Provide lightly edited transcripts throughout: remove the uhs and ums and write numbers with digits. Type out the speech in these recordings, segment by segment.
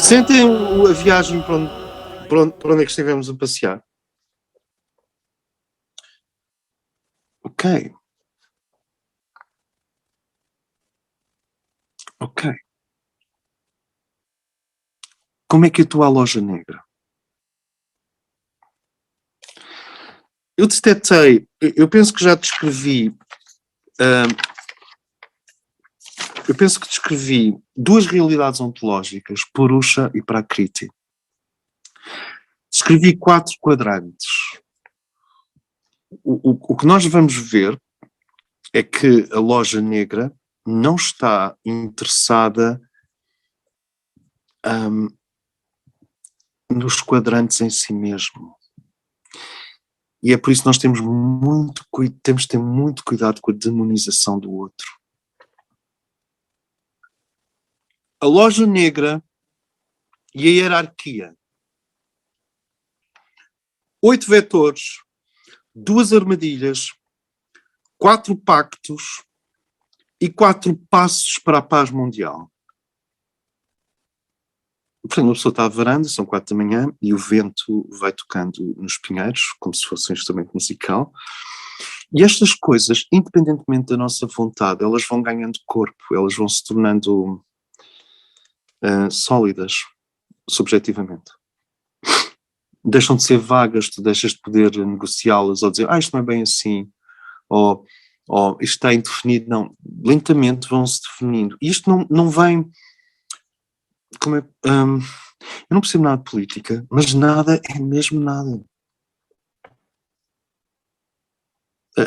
Sentem a viagem para onde é que estivemos a passear? Ok. Ok. Como é que atua a loja negra? Eu detectei, eu penso que já descrevi, eu penso que descrevi duas realidades ontológicas, Purusha e Prakriti. Descrevi 4 quadrantes. O que nós vamos ver é que a loja negra não está interessada nos quadrantes em si mesmo. E é por isso que nós temos de ter muito cuidado com a demonização do outro. A loja negra e a hierarquia. 8 vetores, 2 armadilhas, 4 pactos e 4 passos para a paz mundial. Portanto, uma pessoa está à varanda, são 4 da manhã, e o vento vai tocando nos pinheiros, como se fosse um instrumento musical. E estas coisas, independentemente da nossa vontade, elas vão ganhando corpo, elas vão se tornando sólidas, subjetivamente. Deixam de ser vagas, tu deixas de poder negociá-las ou dizer, isto não é bem assim, ou isto está indefinido. Não, lentamente vão-se definindo. E isto não vem... eu não percebo nada de política, mas nada é mesmo nada.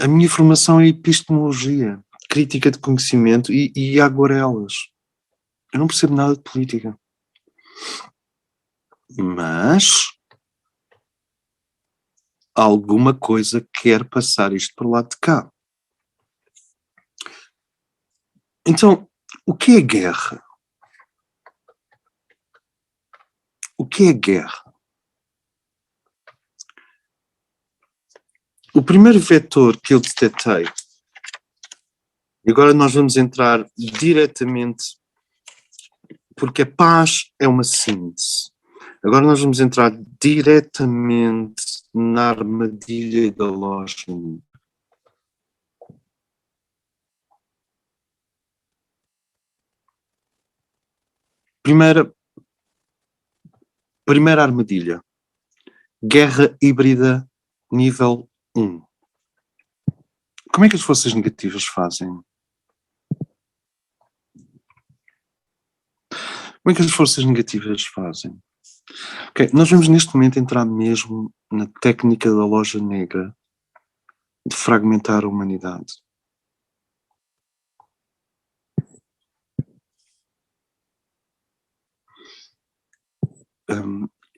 A minha formação é epistemologia, crítica de conhecimento e aguarelas. Eu não percebo nada de política. Mas alguma coisa quer passar isto para o lado de cá. Então, o que é guerra? O que é guerra? O primeiro vetor que eu detetei, e agora nós vamos entrar diretamente, porque a paz é uma síntese. Agora nós vamos entrar diretamente na armadilha da loja. Primeira armadilha. Guerra híbrida nível 1. Como é que as forças negativas fazem? Como é que as forças negativas fazem? Ok, nós vamos neste momento entrar mesmo na técnica da loja negra de fragmentar a humanidade.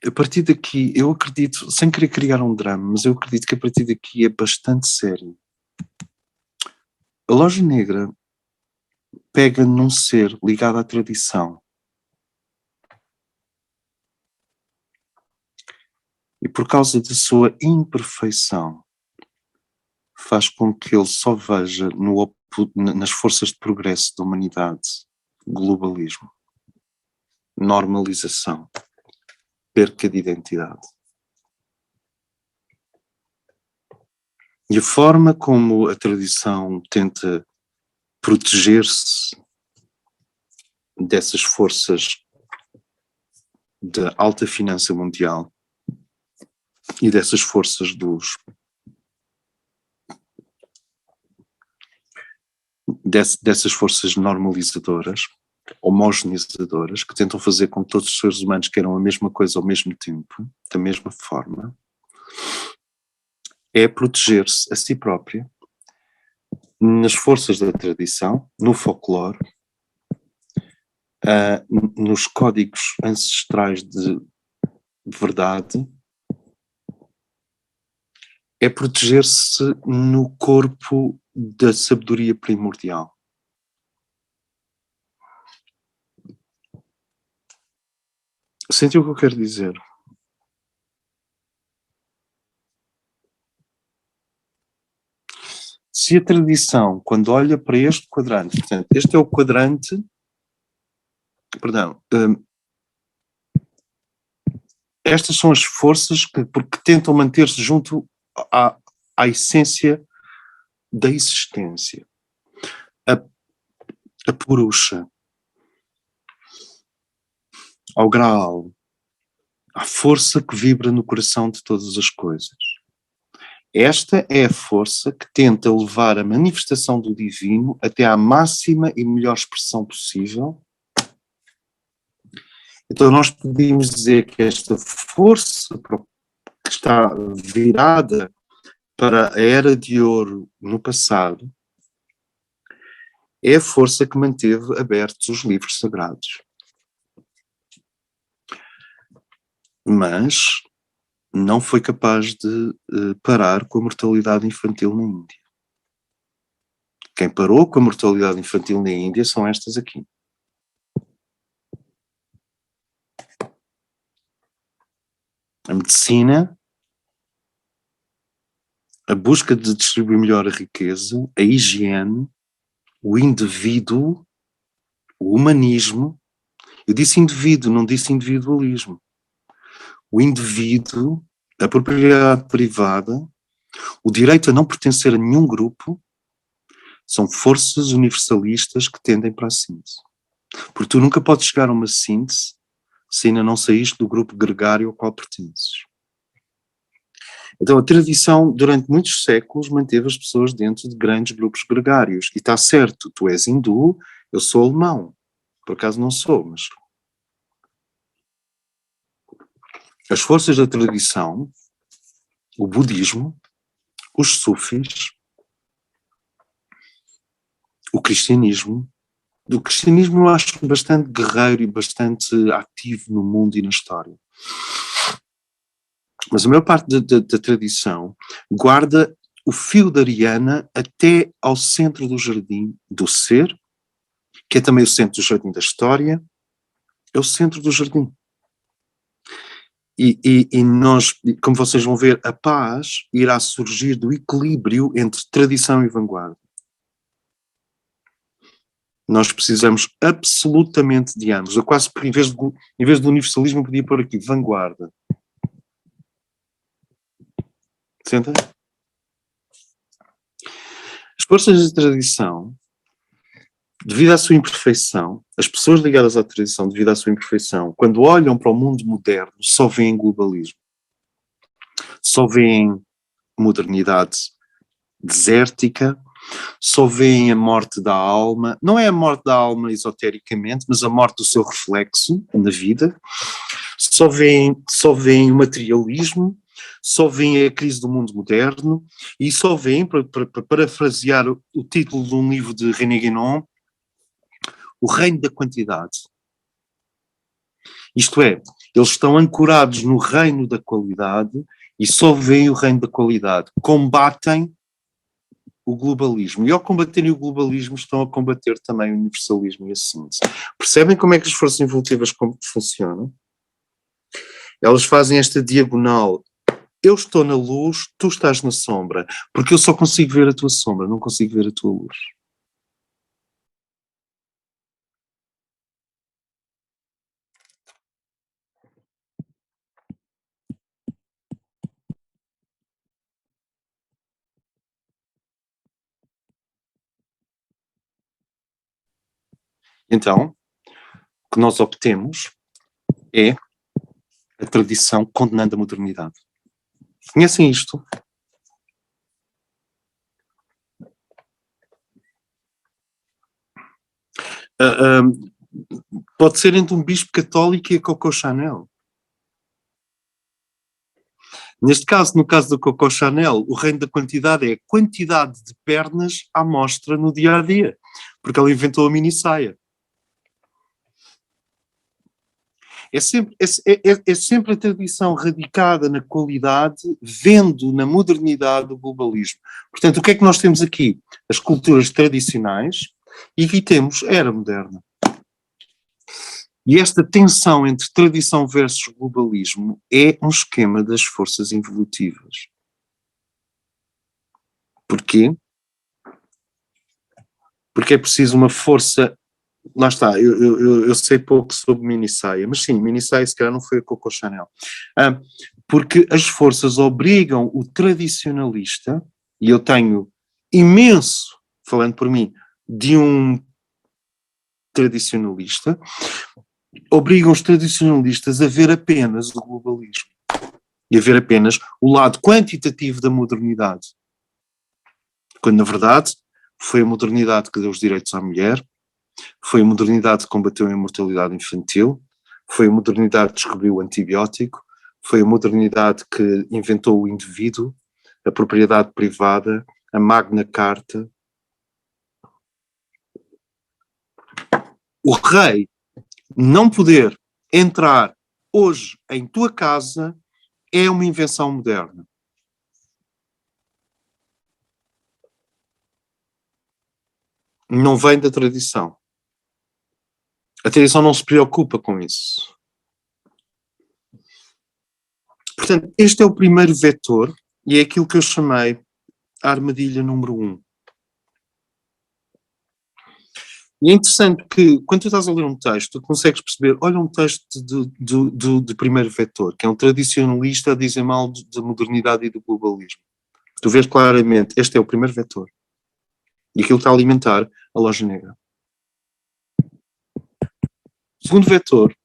A partir daqui, eu acredito, sem querer criar um drama, mas eu acredito que a partir daqui é bastante sério. A loja negra pega num ser ligado à tradição. E por causa da sua imperfeição, faz com que ele só veja nas forças de progresso da humanidade globalismo, normalização, perca de identidade. E a forma como a tradição tenta proteger-se dessas forças da alta finança mundial e dessas forças dessas forças normalizadoras, homogeneizadoras, que tentam fazer com que todos os seres humanos queiram a mesma coisa ao mesmo tempo, da mesma forma, é proteger-se a si própria nas forças da tradição, no folclore, nos códigos ancestrais de verdade, é proteger-se no corpo da sabedoria primordial. Sentiu o que eu quero dizer? Se a tradição, quando olha para este quadrante, portanto, este é o quadrante, perdão, estas são as forças porque tentam manter-se junto à essência da existência. A Purusha, ao Graal, à força que vibra no coração de todas as coisas. Esta é a força que tenta levar a manifestação do divino até à máxima e melhor expressão possível. Então nós podemos dizer que esta força que está virada para a Era de Ouro no passado é a força que manteve abertos os livros sagrados. Mas não foi capaz de parar com a mortalidade infantil na Índia. Quem parou com a mortalidade infantil na Índia são estas aqui. A medicina, a busca de distribuir melhor a riqueza, a higiene, o indivíduo, o humanismo. Eu disse indivíduo, não disse individualismo. O indivíduo, a propriedade privada, o direito a não pertencer a nenhum grupo, são forças universalistas que tendem para a síntese. Porque tu nunca podes chegar a uma síntese se ainda não saíste do grupo gregário ao qual pertences. Então a tradição, durante muitos séculos, manteve as pessoas dentro de grandes grupos gregários. E está certo, tu és hindu, eu sou alemão. Por acaso não sou, mas... As forças da tradição, o budismo, os sufis, o cristianismo eu acho bastante guerreiro e bastante ativo no mundo e na história. Mas a maior parte da tradição guarda o fio da Ariana até ao centro do jardim do ser, que é também o centro do jardim da história, é o centro do jardim. E nós, como vocês vão ver, a paz irá surgir do equilíbrio entre tradição e vanguarda. Nós precisamos absolutamente de ambos. Eu quase, em vez do universalismo, eu podia pôr aqui vanguarda. Senta? As forças da tradição, devido à sua imperfeição, as pessoas ligadas à tradição, devido à sua imperfeição, quando olham para o mundo moderno, só veem globalismo. Só veem modernidade desértica, só veem a morte da alma. Não é a morte da alma esotericamente, mas a morte do seu reflexo na vida. Só veem o materialismo, só veem a crise do mundo moderno e só veem, para parafrasear o título de um livro de René Guénon, o reino da quantidade. Isto é, eles estão ancorados no reino da qualidade e só veem o reino da qualidade. Combatem o globalismo. E ao combaterem o globalismo estão a combater também o universalismo e a síntese. Percebem como é que as forças evolutivas funcionam? Elas fazem esta diagonal. Eu estou na luz, tu estás na sombra, porque eu só consigo ver a tua sombra, não consigo ver a tua luz. Então, o que nós obtemos é a tradição condenando a modernidade. Conhecem isto? Pode ser entre um bispo católico e a Coco Chanel. Neste caso, no caso da Coco Chanel, o reino da quantidade é a quantidade de pernas à mostra no dia-a-dia, porque ela inventou a mini-saia. É sempre a tradição radicada na qualidade, vendo na modernidade o globalismo. Portanto, o que é que nós temos aqui? As culturas tradicionais e aqui temos a era moderna. E esta tensão entre tradição versus globalismo é um esquema das forças evolutivas. Porquê? Porque é preciso uma força lá está, eu sei pouco sobre mini saia, mas sim, mini saia se calhar não foi a Coco Chanel. Porque as forças obrigam o tradicionalista, e eu tenho imenso, falando por mim, de um tradicionalista, obrigam os tradicionalistas a ver apenas o globalismo e a ver apenas o lado quantitativo da modernidade. Quando, na verdade, foi a modernidade que deu os direitos à mulher, foi a modernidade que combateu a imortalidade infantil, foi a modernidade que descobriu o antibiótico, foi a modernidade que inventou o indivíduo, a propriedade privada, a Magna Carta. O rei não poder entrar hoje em tua casa é uma invenção moderna. Não vem da tradição. A tradição não se preocupa com isso. Portanto, este é o primeiro vetor e é aquilo que eu chamei a armadilha número 1. E é interessante que, quando tu estás a ler um texto, tu consegues perceber, olha um texto de primeiro vetor, que é um tradicionalista a dizer mal da modernidade e do globalismo. Tu vês claramente, este é o primeiro vetor. E aquilo está a alimentar a loja negra. O segundo vetor,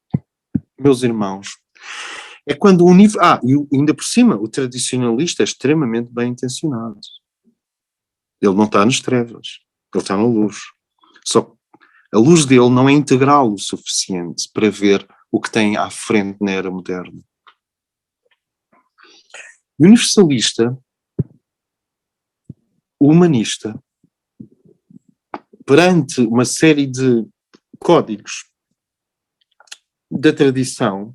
meus irmãos, é quando o nível... e ainda por cima, o tradicionalista é extremamente bem intencionado. Ele não está nas trevas, ele está na luz. Só que a luz dele não é integral o suficiente para ver o que tem à frente na era moderna. O universalista, o humanista, perante uma série de códigos da tradição,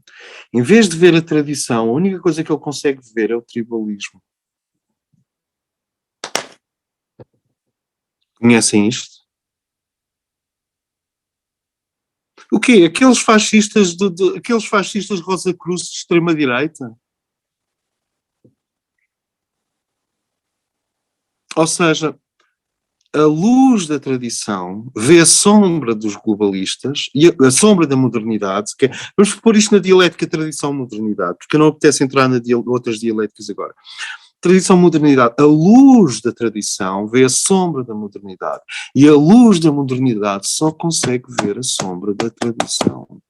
em vez de ver a tradição, a única coisa que ele consegue ver é o tribalismo. Conhecem isto? O quê? Aqueles fascistas Rosa Cruz de extrema-direita? Ou seja, a luz da tradição vê a sombra dos globalistas e a sombra da modernidade. Vamos pôr isto na dialética tradição-modernidade, porque eu não apetece entrar nas outras dialéticas agora. Tradição-modernidade, a luz da tradição vê a sombra da modernidade e a luz da modernidade só consegue ver a sombra da tradição.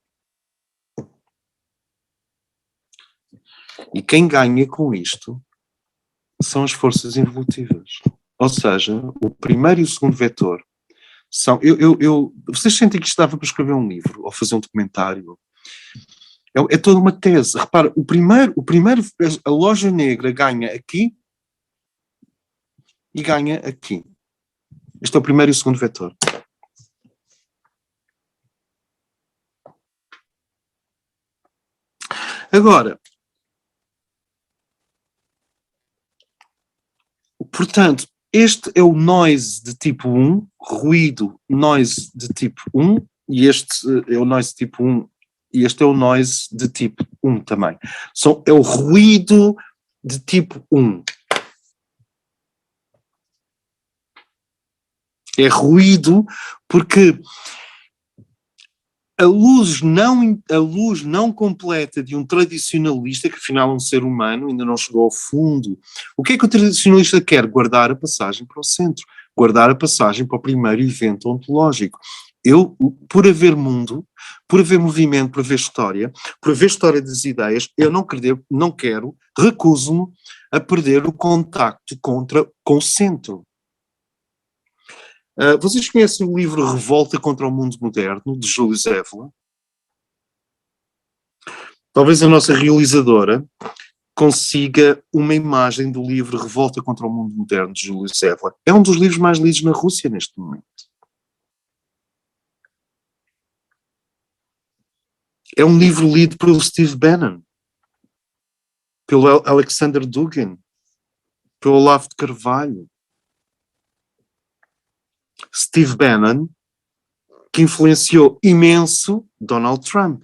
E quem ganha com isto são as forças evolutivas. Ou seja, o primeiro e o segundo vetor são... vocês sentem que isto dava para escrever um livro ou fazer um documentário? É toda uma tese. Repara, o primeiro, a loja negra ganha aqui e ganha aqui. Este é o primeiro e o segundo vetor. Agora, portanto, este é o noise de tipo 1, ruído noise de tipo 1, e este é o noise de tipo 1, e este é o noise de tipo 1 também. É o ruído de tipo 1. É ruído porque a luz não completa de um tradicionalista, que afinal é um ser humano, ainda não chegou ao fundo. O que é que o tradicionalista quer? Guardar a passagem para o centro, guardar a passagem para o primeiro evento ontológico. Eu, por haver mundo, por haver movimento, por haver história das ideias, eu não quero, recuso-me a perder o contacto com o centro. Vocês conhecem o livro Revolta contra o Mundo Moderno, de Júlio Evola? Talvez a nossa realizadora consiga uma imagem do livro Revolta contra o Mundo Moderno, de Júlio Evola. É um dos livros mais lidos na Rússia neste momento. É um livro lido pelo Steve Bannon, pelo Alexander Dugin, pelo Olavo de Carvalho. Steve Bannon, que influenciou imenso Donald Trump.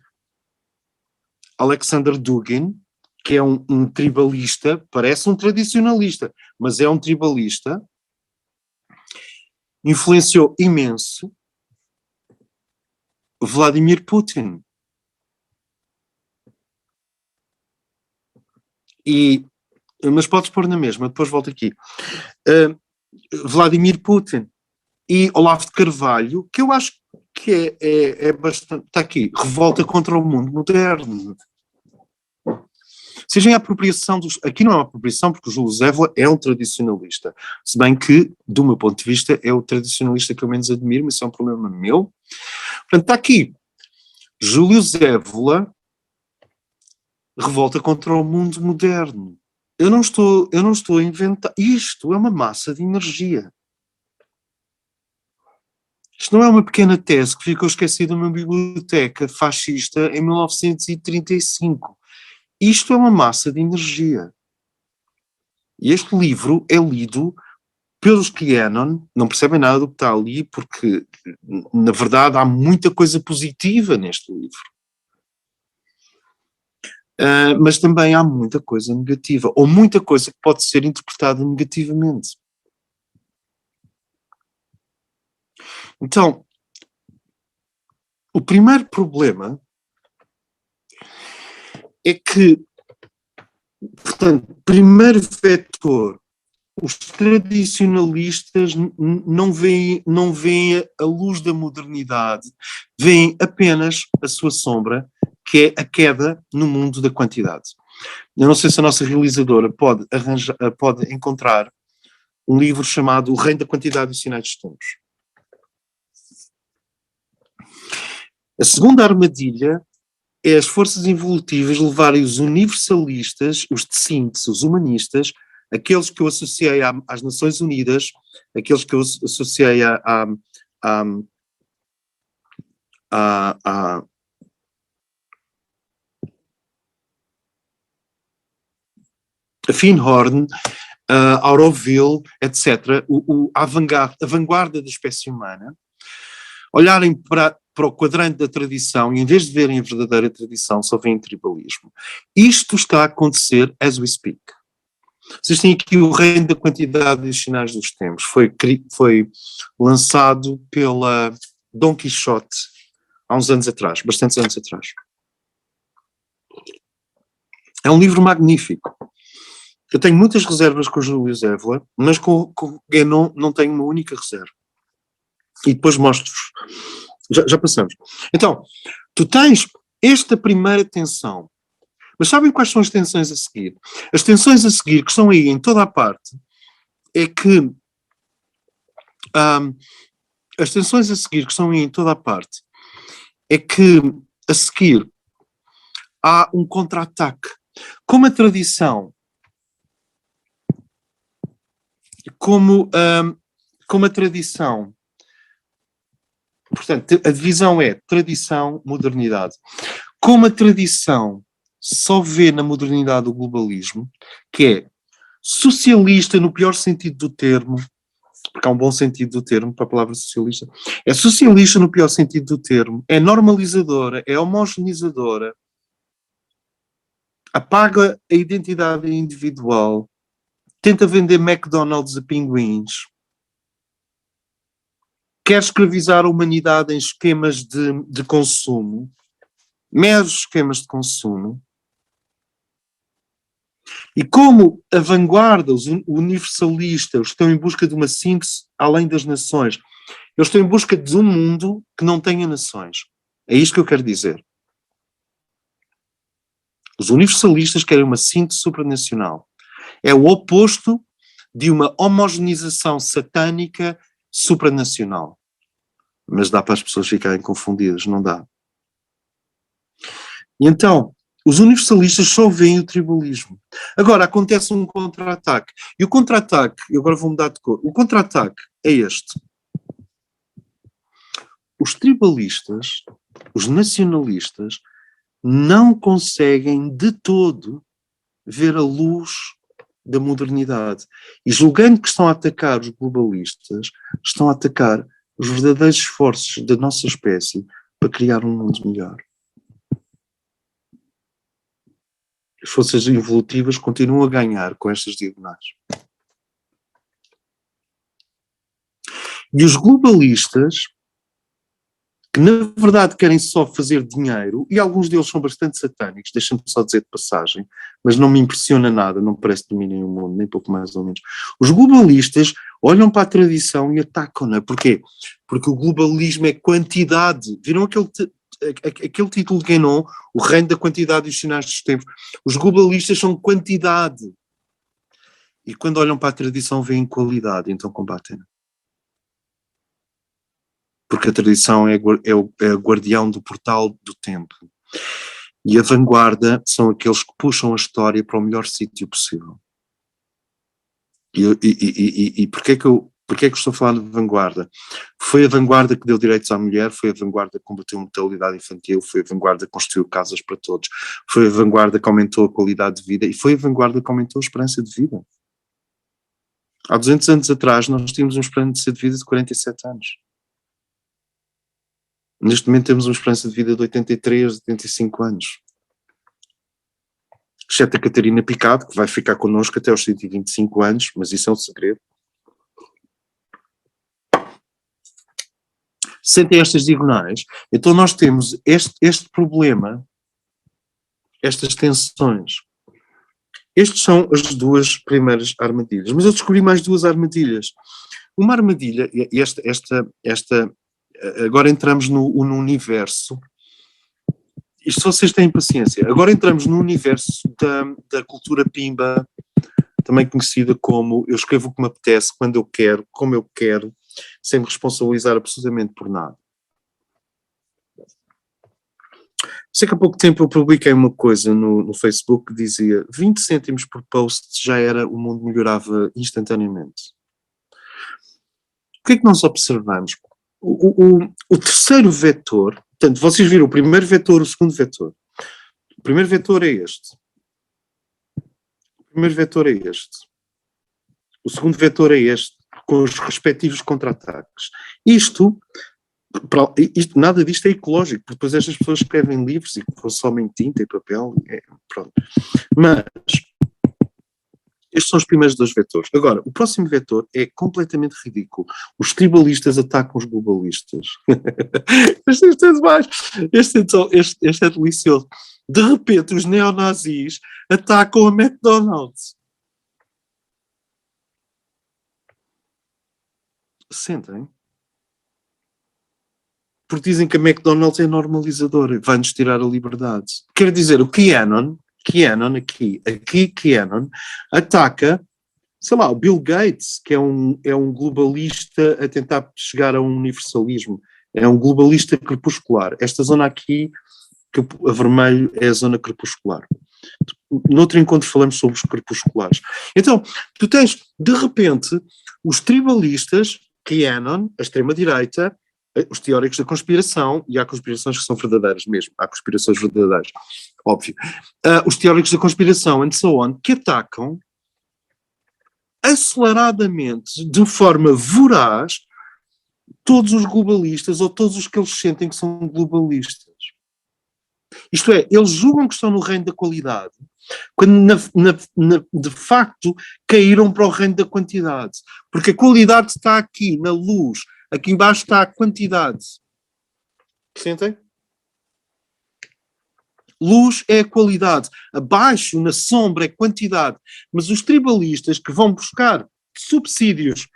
Alexander Dugin, que é um tribalista, parece um tradicionalista, mas é um tribalista, influenciou imenso Vladimir Putin. Mas podes pôr na mesma, depois volto aqui. Vladimir Putin e Olavo de Carvalho, que eu acho que é bastante... Está aqui, revolta contra o mundo moderno. Seja a apropriação dos... Aqui não é uma apropriação, porque o Júlio Zévola é um tradicionalista. Se bem que, do meu ponto de vista, é o tradicionalista que eu menos admiro, mas isso é um problema meu. Portanto, está aqui. Júlio Zévola revolta contra o mundo moderno. Eu não estou a inventar. Isto é uma massa de energia. Isto não é uma pequena tese que ficou esquecida numa biblioteca fascista em 1935. Isto é uma massa de energia. E este livro é lido pelos QAnon, não percebem nada do que está ali, porque, na verdade, há muita coisa positiva neste livro. Mas também há muita coisa negativa, ou muita coisa que pode ser interpretada negativamente. Então, o primeiro problema é que, portanto, primeiro vetor, os tradicionalistas não veem a luz da modernidade, veem apenas a sua sombra, que é a queda no mundo da quantidade. Eu não sei se a nossa realizadora pode encontrar um livro chamado O Reino da Quantidade e os Sinais dos Tempos. A segunda armadilha é as forças evolutivas levarem os universalistas, os de síntese, os humanistas, aqueles que eu associei às Nações Unidas, aqueles que eu associei a Finhorn, Auroville, etc., a vanguarda da espécie humana, olharem para o quadrante da tradição e em vez de verem a verdadeira tradição, só veem tribalismo. Isto está a acontecer as we speak. Vocês têm aqui o Reino da Quantidade e os Sinais dos Tempos. Foi lançado pela Dom Quixote há uns anos atrás, bastantes anos atrás. É um livro magnífico. Eu tenho muitas reservas com o Júlio Zévola, mas com o Guénon não tenho uma única reserva. E depois mostro-vos. Já passamos. Então, tu tens esta primeira tensão. Mas sabem quais são as tensões a seguir? As tensões a seguir, que estão aí em toda a parte, é que... as tensões a seguir, que estão aí em toda a parte, é que, a seguir, há um contra-ataque. Como a tradição... Como a tradição... Portanto, a divisão é tradição, modernidade. Como a tradição só vê na modernidade o globalismo, que é socialista no pior sentido do termo, porque há um bom sentido do termo para a palavra socialista, é socialista no pior sentido do termo, é normalizadora, é homogeneizadora, apaga a identidade individual, tenta vender McDonald's a pinguins, quer escravizar a humanidade em esquemas de consumo, meros esquemas de consumo, e como a vanguarda, os universalistas, estão em busca de uma síntese além das nações, eles estão em busca de um mundo que não tenha nações. É isto que eu quero dizer. Os universalistas querem uma síntese supranacional. É o oposto de uma homogeneização satânica supranacional. Mas dá para as pessoas ficarem confundidas, não dá. E então, os universalistas só veem o tribalismo. Agora, acontece um contra-ataque. E o contra-ataque, eu agora vou mudar de cor, o contra-ataque é este. Os tribalistas, os nacionalistas, não conseguem de todo ver a luz da modernidade. E julgando que estão a atacar os globalistas, estão a atacar os verdadeiros esforços da nossa espécie para criar um mundo melhor. As forças evolutivas continuam a ganhar com estas diagonais. E os globalistas que na verdade querem só fazer dinheiro, e alguns deles são bastante satânicos, deixa-me só dizer de passagem, mas não me impressiona nada, não parece dominarem o mundo, nem pouco mais ou menos. Os globalistas olham para a tradição e atacam-na. Porquê? Porque o globalismo é quantidade. Viram aquele título de Guénon, O Reino da Quantidade e os Sinais dos Tempos? Os globalistas são quantidade. E quando olham para a tradição veem qualidade, então combatem-na. Porque a tradição é a guardião do portal do tempo. E a vanguarda são aqueles que puxam a história para o melhor sítio possível. E porquê que eu estou a falar de vanguarda? Foi a vanguarda que deu direitos à mulher, foi a vanguarda que combateu a mortalidade infantil, foi a vanguarda que construiu casas para todos, foi a vanguarda que aumentou a qualidade de vida e foi a vanguarda que aumentou a esperança de vida. Há 200 anos atrás nós tínhamos uma esperança de vida de 47 anos. Neste momento temos uma esperança de vida de 83, 85 anos. Exceto a Catarina Picado, que vai ficar connosco até aos 125 anos, mas isso é um segredo. Sentem estas diagonais. Então nós temos este problema, estas tensões. Estas são as duas primeiras armadilhas. Mas eu descobri mais duas armadilhas. Uma armadilha, e esta agora entramos no universo. Isto vocês têm paciência. Agora entramos no universo da cultura pimba, também conhecida como eu escrevo o que me apetece, quando eu quero, como eu quero, sem me responsabilizar absolutamente por nada. Sei que há pouco tempo eu publiquei uma coisa no Facebook que dizia 20 cêntimos por post já era, o mundo melhorava instantaneamente. O que é que nós observamos? O terceiro vetor, portanto, vocês viram o primeiro vetor, o segundo vetor. O primeiro vetor é este. O primeiro vetor é este. O segundo vetor é este, com os respectivos contra-ataques. Nada disto é ecológico, porque depois estas pessoas escrevem livros e consomem tinta e papel, pronto. Mas estes são os primeiros dois vetores. Agora, o próximo vetor é completamente ridículo. Os tribalistas atacam os globalistas. Este é demais. Este é delicioso. De repente, os neonazis atacam a McDonald's. Sentem? Porque dizem que a McDonald's é normalizadora, vai-nos tirar a liberdade. Quer dizer, o QAnon ataca, sei lá, o Bill Gates, que é um globalista a tentar chegar a um universalismo, é um globalista crepuscular. Esta zona aqui, a vermelho, é a zona crepuscular. Noutro encontro falamos sobre os crepusculares. Então, tu tens, de repente, os tribalistas, QAnon, a extrema-direita, os teóricos da conspiração, e há conspirações que são verdadeiras mesmo, há conspirações verdadeiras, óbvio. Os teóricos da conspiração, and so on, que atacam aceleradamente, de forma voraz, todos os globalistas ou todos os que eles sentem que são globalistas. Isto é, eles julgam que estão no reino da qualidade, quando de facto caíram para o reino da quantidade. Porque a qualidade está aqui, na luz. Aqui embaixo está a quantidade. Sentem? Luz é a qualidade. Abaixo, na sombra, é quantidade. Mas os tribalistas que vão buscar subsídios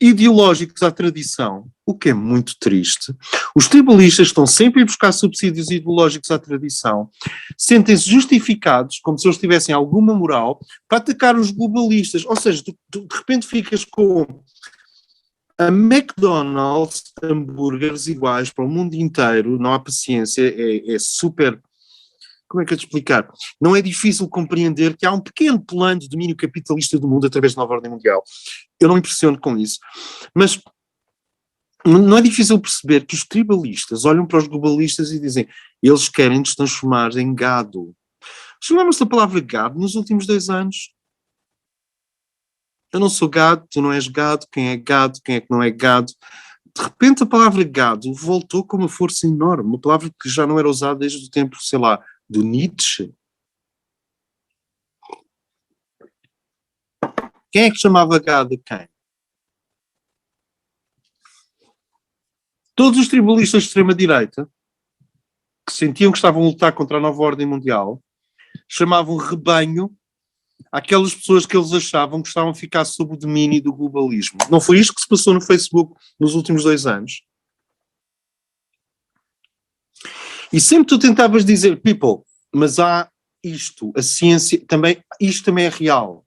ideológicos à tradição, o que é muito triste, os tribalistas estão sempre a buscar subsídios ideológicos à tradição, sentem-se justificados, como se eles tivessem alguma moral, para atacar os globalistas. Ou seja, de repente ficas com a McDonald's, hambúrgueres iguais para o mundo inteiro, não há paciência, é super... Como é que eu te explicar? Não é difícil compreender que há um pequeno plano de domínio capitalista do mundo através da nova ordem mundial. Eu não me impressiono com isso. Mas não é difícil perceber que os tribalistas olham para os globalistas e dizem eles querem nos transformar em gado. Chamamos da palavra gado nos últimos 2 anos. Eu não sou gado, tu não és gado, quem é que não é gado. De repente a palavra gado voltou com uma força enorme, uma palavra que já não era usada desde o tempo, sei lá, do Nietzsche. Quem é que chamava gado a quem? Todos os tribalistas de extrema-direita, que sentiam que estavam a lutar contra a nova ordem mundial, chamavam rebanho aquelas pessoas que eles achavam que estavam a ficar sob o domínio do globalismo. Não foi isto que se passou no Facebook nos últimos 2 anos? E sempre tu tentavas dizer, people, mas há isto, a ciência, também, isto também é real.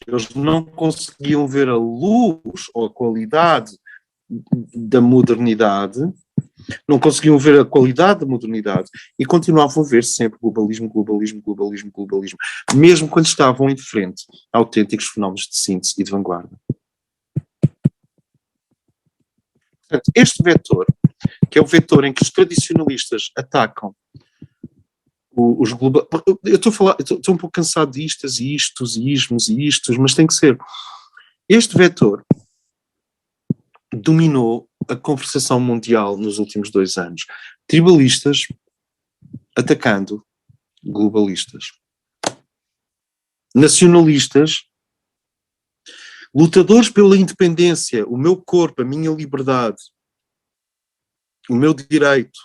Eles não conseguiam ver a luz ou a qualidade da modernidade, não conseguiam ver a qualidade da modernidade e continuavam a ver sempre globalismo, globalismo, globalismo, globalismo, mesmo quando estavam em frente a autênticos fenómenos de síntese e de vanguarda. Portanto, este vetor, que é o vetor em que os tradicionalistas atacam os globais. Eu estou a falar, estou um pouco cansado de istas e istos e ismos e istos, mas tem que ser. Este vetor dominou a conversação mundial nos últimos 2 anos. Tribalistas atacando globalistas. Nacionalistas, lutadores pela independência, o meu corpo, a minha liberdade, o meu direito.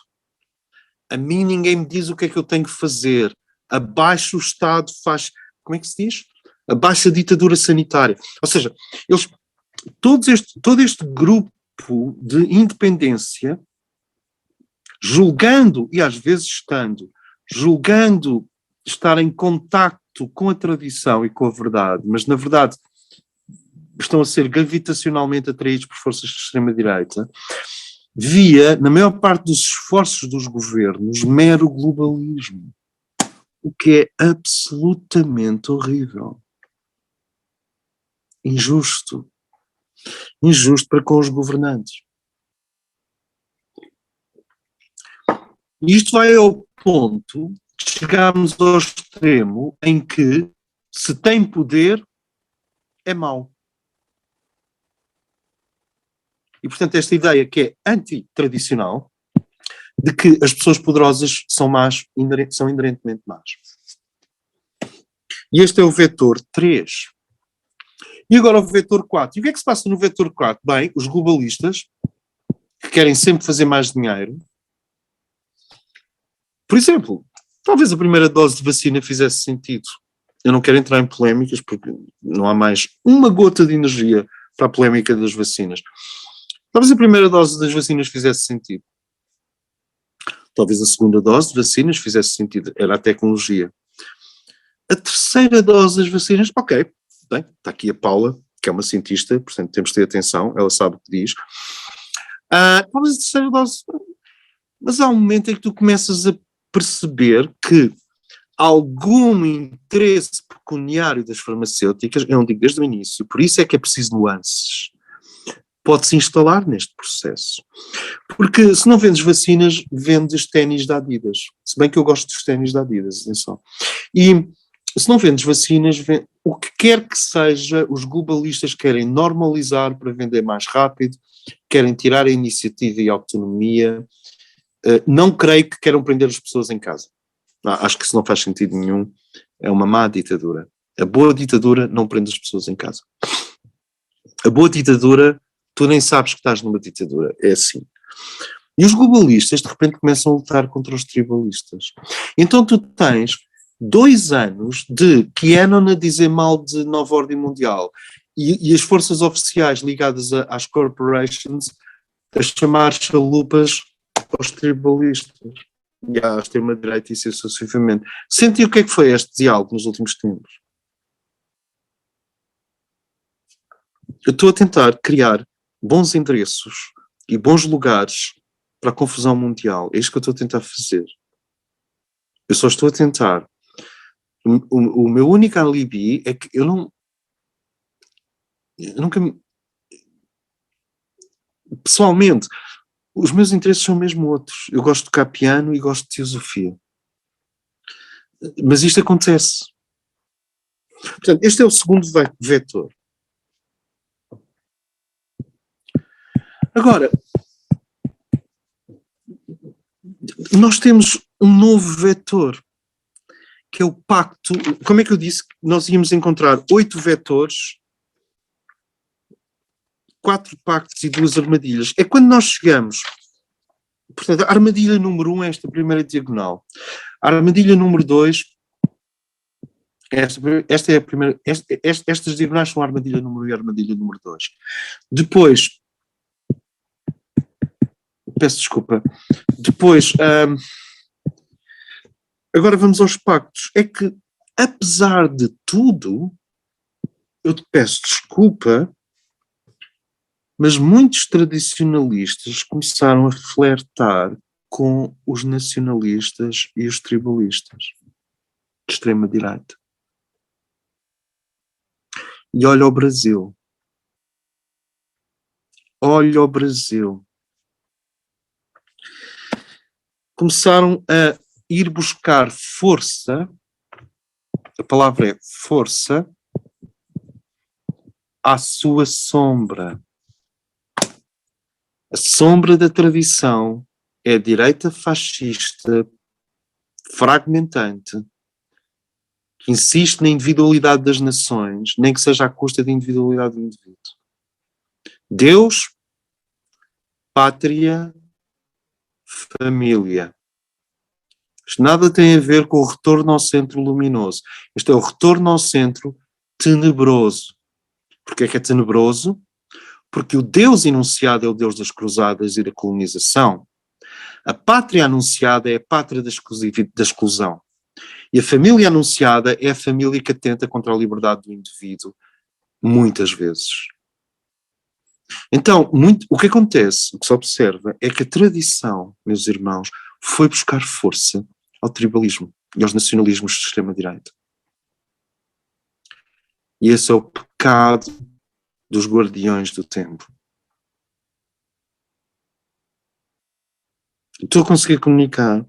A mim ninguém me diz o que é que eu tenho que fazer. Abaixo o Estado faz... Como é que se diz? Abaixo a ditadura sanitária. Ou seja, eles, todo este grupo de independência, julgando, e às vezes julgando estar em contacto com a tradição e com a verdade, mas na verdade estão a ser gravitacionalmente atraídos por forças de extrema-direita, via, na maior parte dos esforços dos governos, mero globalismo. O que é absolutamente horrível. Injusto. Injusto para com os governantes. E isto vai ao ponto de chegarmos ao extremo em que, se tem poder, é mau. E, portanto, esta ideia que é antitradicional, de que as pessoas poderosas são más, são inerentemente más. E este é o vetor 3. E agora o vetor 4. E o que é que se passa no vetor 4? Bem, os globalistas, que querem sempre fazer mais dinheiro, por exemplo, talvez a primeira dose de vacina fizesse sentido. Eu não quero entrar em polémicas, porque não há mais uma gota de energia para a polémica das vacinas. Talvez a primeira dose das vacinas fizesse sentido. Talvez a segunda dose de vacinas fizesse sentido. Era a tecnologia. A terceira dose das vacinas, ok, bem, está aqui a Paula, que é uma cientista, portanto temos de ter atenção, ela sabe o que diz. Talvez a terceira dose, mas há um momento em que tu começas a perceber que algum interesse pecuniário das farmacêuticas, eu não digo desde o início, por isso é que é preciso nuances, pode-se instalar neste processo. Porque se não vendes vacinas, vendes ténis da Adidas. Se bem que eu gosto dos ténis da Adidas, atenção. E se não vendes vacinas, o que quer que seja, os globalistas querem normalizar para vender mais rápido, querem tirar a iniciativa e a autonomia. Não creio que queiram prender as pessoas em casa. Acho que isso não faz sentido nenhum. É uma má ditadura. A boa ditadura não prende as pessoas em casa. A boa ditadura, tu nem sabes que estás numa ditadura. É assim. E os globalistas, de repente, começam a lutar contra os tribalistas. Então tu tens 2 anos de QAnon a dizer mal de nova ordem mundial e as forças oficiais ligadas às corporations a chamar chalupas aos tribalistas e à extrema-direita e assim sucessivamente. Senti o que é que foi este diálogo nos últimos tempos? Eu estou a tentar criar bons endereços e bons lugares para a confusão mundial. É isto que eu estou a tentar fazer. Eu só estou a tentar. O meu único alibi é que eu nunca pessoalmente, os meus interesses são mesmo outros. Eu gosto de tocar piano e gosto de teosofia. Mas isto acontece. Portanto, este é o segundo vetor. Agora, nós temos um novo vetor, que é o pacto. Como é que eu disse que nós íamos encontrar 8 vetores 4 pactos e 2 armadilhas. É quando nós chegamos. Portanto, a armadilha número 1 é esta primeira diagonal. A armadilha número 2, esta é a primeira. Estas diagonais são a armadilha número 1 e a armadilha número 2. Depois, peço desculpa. Depois, agora vamos aos pactos. É que, apesar de tudo, eu te peço desculpa, mas muitos tradicionalistas começaram a flertar com os nacionalistas e os tribalistas de extrema-direita. E olha o Brasil. Olha o Brasil. Começaram a ir buscar força, a palavra é força, à sua sombra. A sombra da tradição é a direita fascista, fragmentante, que insiste na individualidade das nações, nem que seja à custa da individualidade do indivíduo. Deus, pátria, família. Isto nada tem a ver com o retorno ao centro luminoso. Isto é o retorno ao centro tenebroso. Porquê é que é tenebroso? Porque o Deus enunciado é o Deus das cruzadas e da colonização. A pátria anunciada é a pátria da exclusão. E a família anunciada é a família que atenta contra a liberdade do indivíduo, muitas vezes. Então, o que acontece, o que se observa, é que a tradição, meus irmãos, foi buscar força ao tribalismo e aos nacionalismos de extrema-direita. E esse é o pecado dos guardiões do tempo. Estou a conseguir comunicar.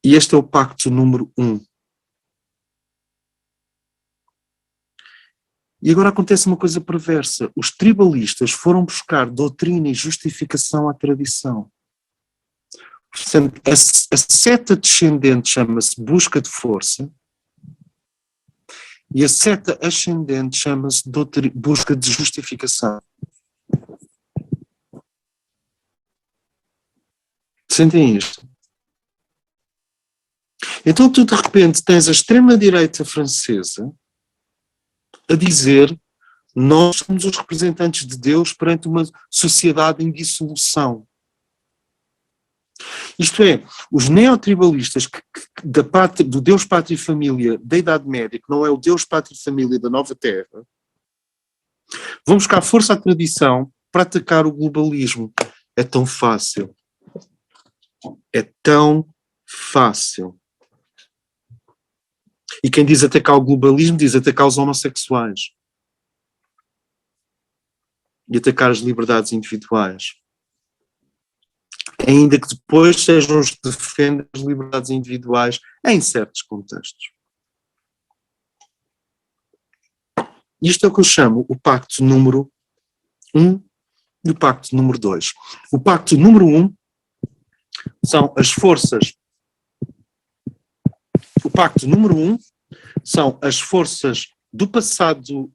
E este é o pacto número 1. E agora acontece uma coisa perversa. Os tribalistas foram buscar doutrina e justificação à tradição. Portanto, a seta descendente chama-se busca de força e a seta ascendente chama-se busca de justificação. Sentem isto? Então tu de repente tens a extrema-direita francesa a dizer: nós somos os representantes de Deus perante uma sociedade em dissolução. Isto é, os neotribalistas do Deus, Pátria e Família da Idade Média, que não é o Deus, Pátria e Família da Nova Terra, vão buscar força à tradição para atacar o globalismo. É tão fácil. É tão fácil. E quem diz atacar o globalismo diz atacar os homossexuais. E atacar as liberdades individuais. Ainda que depois sejam os que defendem as liberdades individuais em certos contextos. Isto é o que eu chamo o pacto número 1 e o pacto número 2. O pacto número 1 são as forças. O pacto número 1 são as forças do passado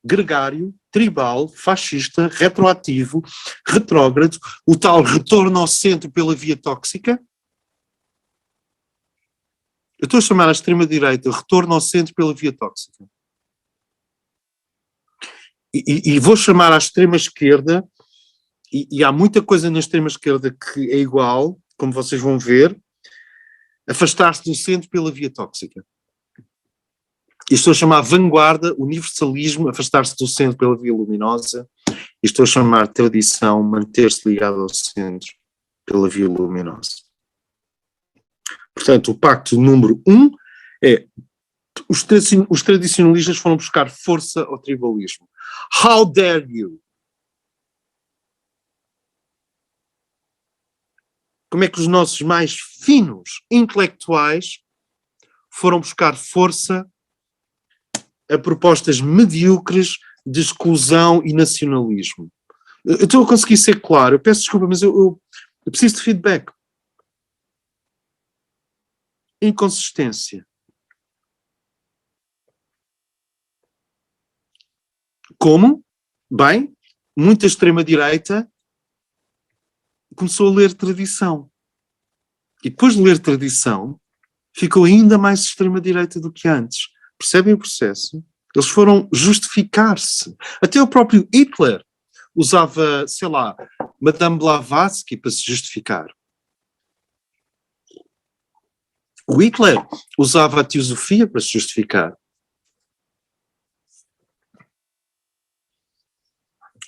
gregário, tribal, fascista, retroativo, retrógrado, o tal retorno ao centro pela via tóxica. Eu estou a chamar a extrema-direita retorno ao centro pela via tóxica. E vou chamar à extrema-esquerda, e há muita coisa na extrema-esquerda que é igual, como vocês vão ver, afastar-se do centro pela via tóxica. E estou a chamar vanguarda, universalismo, afastar-se do centro pela via luminosa, e estou a chamar tradição, manter-se ligado ao centro pela via luminosa. Portanto, o pacto número 1 é os tradicionalistas foram buscar força ao tribalismo. How dare you? Como é que os nossos mais finos intelectuais foram buscar força a propostas medíocres de exclusão e nacionalismo? Eu estou a conseguir ser claro, eu peço desculpa, mas eu preciso de feedback. Inconsistência. Como? Bem, muita extrema-direita começou a ler tradição. E depois de ler tradição, ficou ainda mais extrema-direita do que antes. Percebem o processo? Eles foram justificar-se. Até o próprio Hitler usava, sei lá, Madame Blavatsky para se justificar. O Hitler usava a teosofia para se justificar.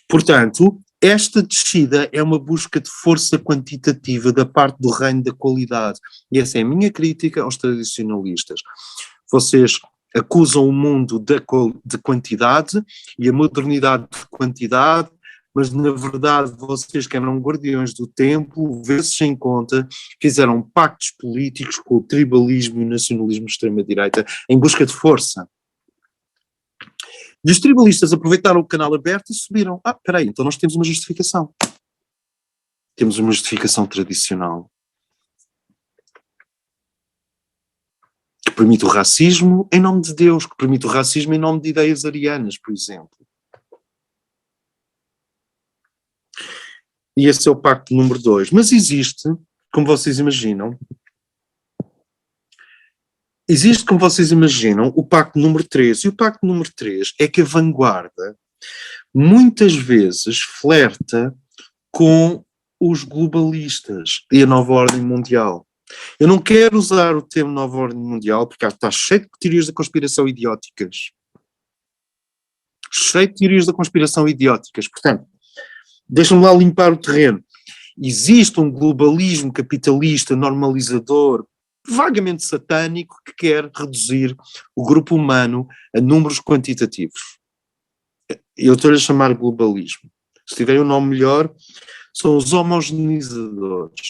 Portanto, esta descida é uma busca de força quantitativa da parte do reino da qualidade. E essa é a minha crítica aos tradicionalistas. Vocês acusam o mundo de quantidade e a modernidade de quantidade, mas na verdade vocês que eram guardiões do tempo, vê-se em conta, fizeram pactos políticos com o tribalismo e o nacionalismo de extrema-direita em busca de força. E os tribalistas aproveitaram o canal aberto e subiram. Espera aí, então nós temos uma justificação. Temos uma justificação tradicional que permite o racismo em nome de Deus, que permite o racismo em nome de ideias arianas, por exemplo. E esse é o pacto número 2. Mas existe, como vocês imaginam, o pacto número 3. E o pacto número 3 é que a vanguarda muitas vezes flerta com os globalistas e a nova ordem mundial. Eu não quero usar o termo nova ordem mundial porque está cheio de teorias da conspiração idióticas. Cheio de teorias da conspiração idióticas. Portanto, deixa-me lá limpar o terreno. Existe um globalismo capitalista normalizador, vagamente satânico, que quer reduzir o grupo humano a números quantitativos. Eu estou-lhe a chamar globalismo. Se tiverem um nome melhor, são os homogeneizadores.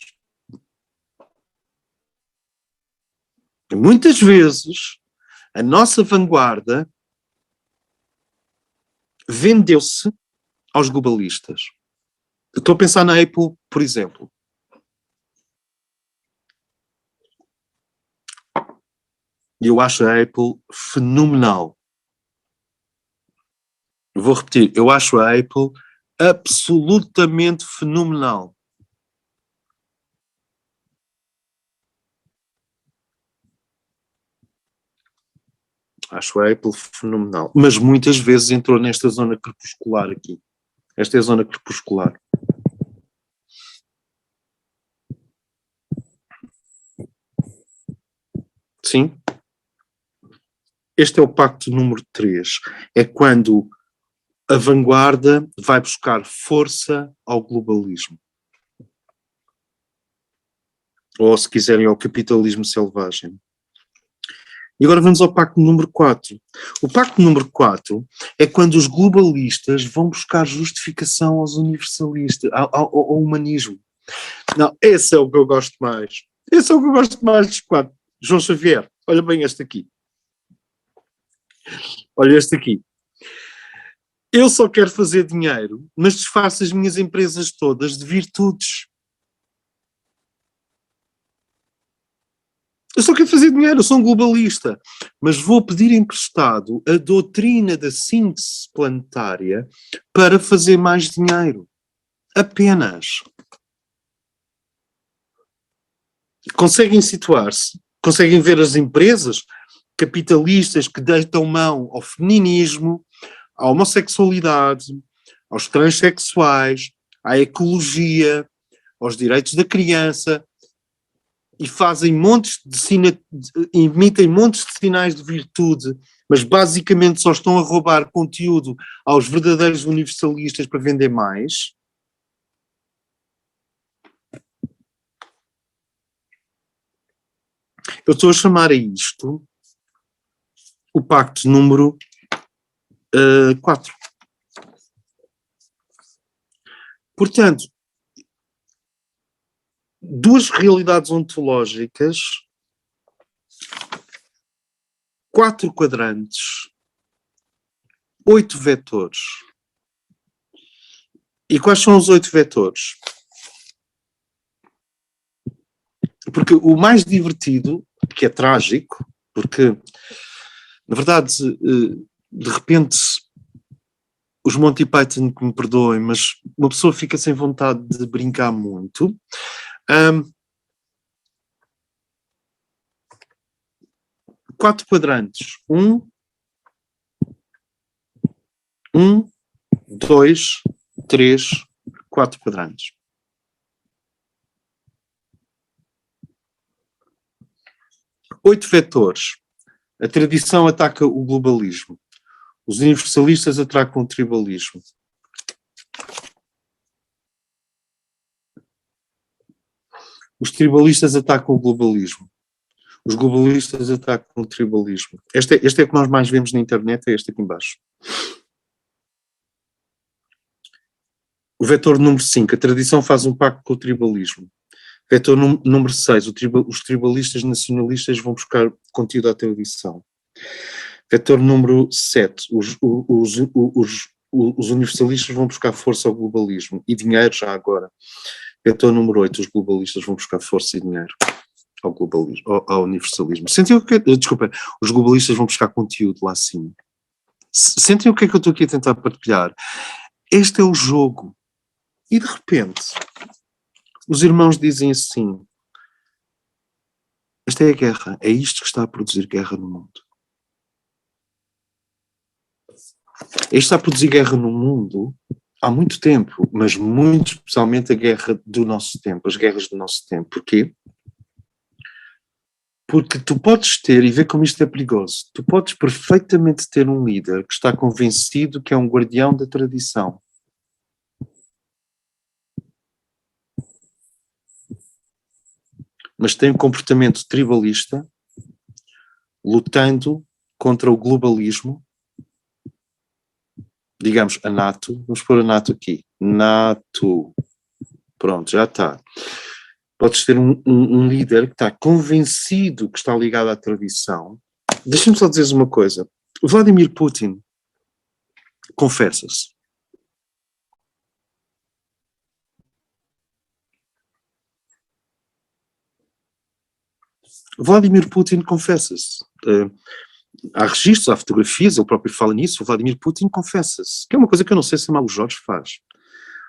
E muitas vezes, a nossa vanguarda vendeu-se aos globalistas. Estou a pensar na Apple, por exemplo. Eu acho a Apple fenomenal. Eu vou repetir, eu acho a Apple absolutamente fenomenal. Acho a Apple fenomenal. Mas muitas vezes entrou nesta zona crepuscular aqui. Esta é a zona crepuscular. Sim. Este é o pacto número 3. É quando a vanguarda vai buscar força ao globalismo. Ou, se quiserem, ao capitalismo selvagem. E agora vamos ao pacto número 4. O pacto número 4 é quando os globalistas vão buscar justificação aos universalistas, ao humanismo. Não, esse é o que eu gosto mais. Esse é o que eu gosto mais dos 4. João Xavier, olha bem este aqui. Olha este aqui. Eu só quero fazer dinheiro, mas desfaço as minhas empresas todas de virtudes. Eu só quero fazer dinheiro, eu sou um globalista, mas vou pedir emprestado a doutrina da síntese planetária para fazer mais dinheiro. Apenas. Conseguem situar-se, conseguem ver as empresas capitalistas que deitam mão ao feminismo, à homossexualidade, aos transexuais, à ecologia, aos direitos da criança, e fazem emitem montes de sinais de virtude, mas basicamente só estão a roubar conteúdo aos verdadeiros universalistas para vender mais. Eu estou a chamar a isto o pacto número 4. Portanto, duas realidades ontológicas, 4 quadrantes, 8 vetores. E quais são os 8 vetores? Porque o mais divertido, que é trágico, porque, na verdade, de repente os Monty Python que me perdoem, mas uma pessoa fica sem vontade de brincar muito. 4 quadrantes. 2, 3, 4 quadrantes. Oito vetores. A tradição ataca o globalismo. Os universalistas atacam o tribalismo. Os tribalistas atacam o globalismo. Os globalistas atacam o tribalismo. Este é o que nós mais vemos na internet, é este aqui embaixo. O vetor número 5, a tradição faz um pacto com o tribalismo. Vetor número 6, os tribalistas nacionalistas vão buscar conteúdo à televisão. Vetor número 7, os universalistas vão buscar força ao globalismo e dinheiro já agora. Vetor número 8, os globalistas vão buscar força e dinheiro ao globalismo, ao universalismo. Sentem o que desculpa, os globalistas vão buscar conteúdo lá acima. Sentem o que é que eu estou aqui a tentar partilhar? Este é o jogo. E de repente, os irmãos dizem assim, esta é a guerra, é isto que está a produzir guerra no mundo. Isto está a produzir guerra no mundo há muito tempo, mas muito especialmente a guerra do nosso tempo, as guerras do nosso tempo. Porquê? Porque tu podes ter, e vê como isto é perigoso, tu podes perfeitamente ter um líder que está convencido que é um guardião da tradição. Mas tem um comportamento tribalista, lutando contra o globalismo, digamos, a NATO, vamos pôr a NATO aqui, NATO, pronto, já está. Podes ter um líder que está convencido que está ligado à tradição. Deixa-me só dizer uma coisa, o Vladimir Putin confessa-se. Vladimir Putin confessa-se. Há registros, há fotografias, ele próprio fala nisso, o Vladimir Putin confessa-se, que é uma coisa que eu não sei se a Málo Jorge faz.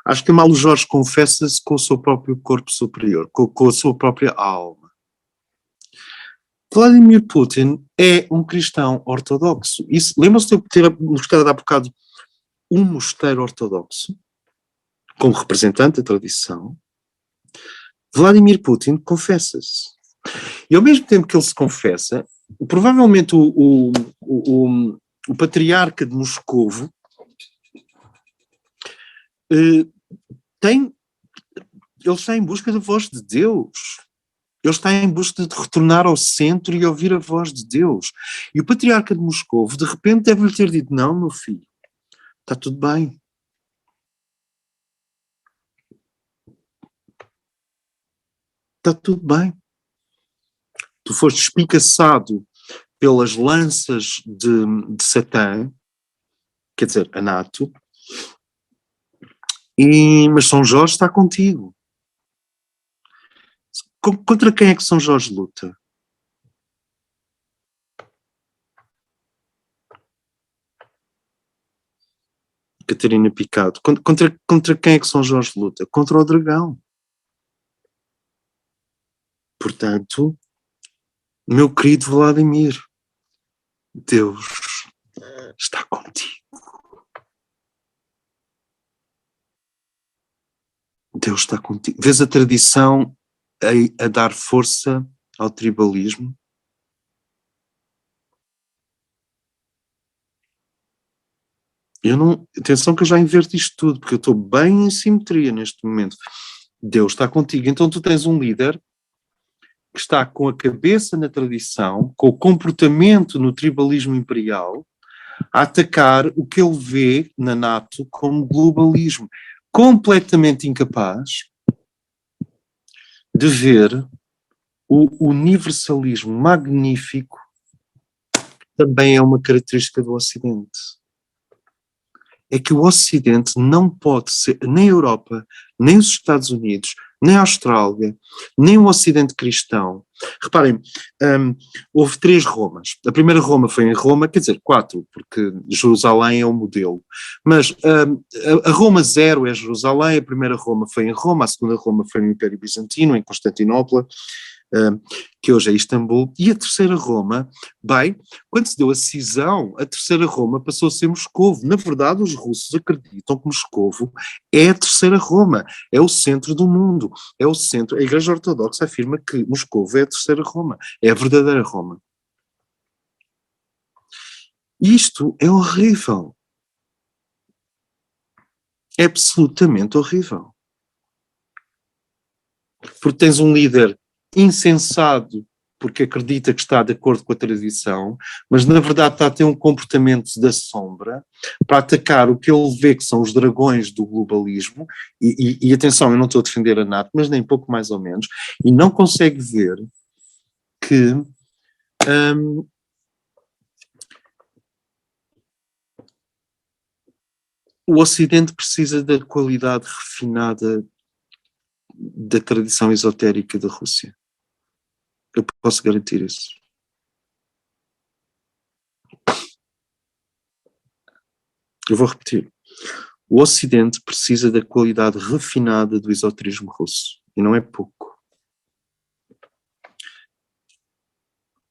Acho que a Málo Jorge confessa-se com o seu próprio corpo superior, com a sua própria alma. Vladimir Putin é um cristão ortodoxo. Lembram-se de eu ter mostrado há bocado um mosteiro ortodoxo, como representante da tradição? Vladimir Putin confessa-se. E ao mesmo tempo que ele se confessa, provavelmente o patriarca de Moscovo ele está em busca da voz de Deus. Ele está em busca de retornar ao centro e ouvir a voz de Deus. E o patriarca de Moscovo, de repente, deve-lhe ter dito, não, meu filho, está tudo bem. Está tudo bem. Tu foste espicaçado pelas lanças de Satã, quer dizer, a NATO, mas São Jorge está contigo. Contra quem é que São Jorge luta? Catarina Picado. Contra quem é que São Jorge luta? Contra o dragão. Portanto, meu querido Vladimir, Deus está contigo. Deus está contigo. Vês a tradição a dar força ao tribalismo? Atenção que eu já inverto isto tudo, porque eu estou bem em simetria neste momento. Deus está contigo. Então tu tens um líder que está com a cabeça na tradição, com o comportamento no tribalismo imperial, a atacar o que ele vê na NATO como globalismo, completamente incapaz de ver o universalismo magnífico que também é uma característica do Ocidente. É que o Ocidente não pode ser, nem a Europa, nem os Estados Unidos, nem a Austrália, nem o Ocidente cristão. Reparem, houve 3 Romas. A primeira Roma foi em Roma, quer dizer, 4, porque Jerusalém é o modelo. Mas a Roma 0 é Jerusalém, a primeira Roma foi em Roma, a segunda Roma foi no Império Bizantino, em Constantinopla, que hoje é Istambul, e a terceira Roma, bem, quando se deu a cisão, a terceira Roma passou a ser Moscovo. Na verdade, os russos acreditam que Moscovo é a terceira Roma, é o centro do mundo, é o centro. A Igreja Ortodoxa afirma que Moscovo é a terceira Roma, é a verdadeira Roma. Isto é horrível. É absolutamente horrível. Porque tens um líder insensato porque acredita que está de acordo com a tradição, mas na verdade está a ter um comportamento da sombra para atacar o que ele vê que são os dragões do globalismo, e atenção, eu não estou a defender a NATO, mas nem pouco mais ou menos, e não consegue ver que o Ocidente precisa da qualidade refinada da tradição esotérica da Rússia. Eu posso garantir isso. Eu vou repetir. O Ocidente precisa da qualidade refinada do esoterismo russo. E não é pouco.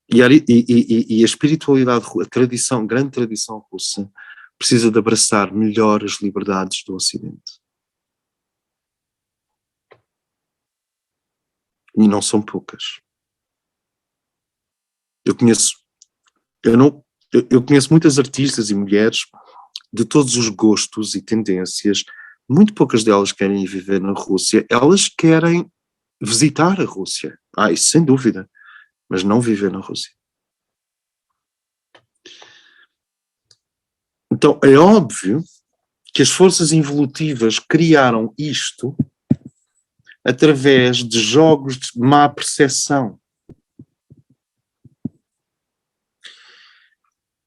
E a espiritualidade, a tradição, grande tradição russa, precisa de abraçar melhor as liberdades do Ocidente. E não são poucas. Eu conheço muitas artistas e mulheres de todos os gostos e tendências. Muito poucas delas querem viver na Rússia. Elas querem visitar a Rússia. Isso sem dúvida. Mas não viver na Rússia. Então é óbvio que as forças involutivas criaram isto através de jogos de má percepção.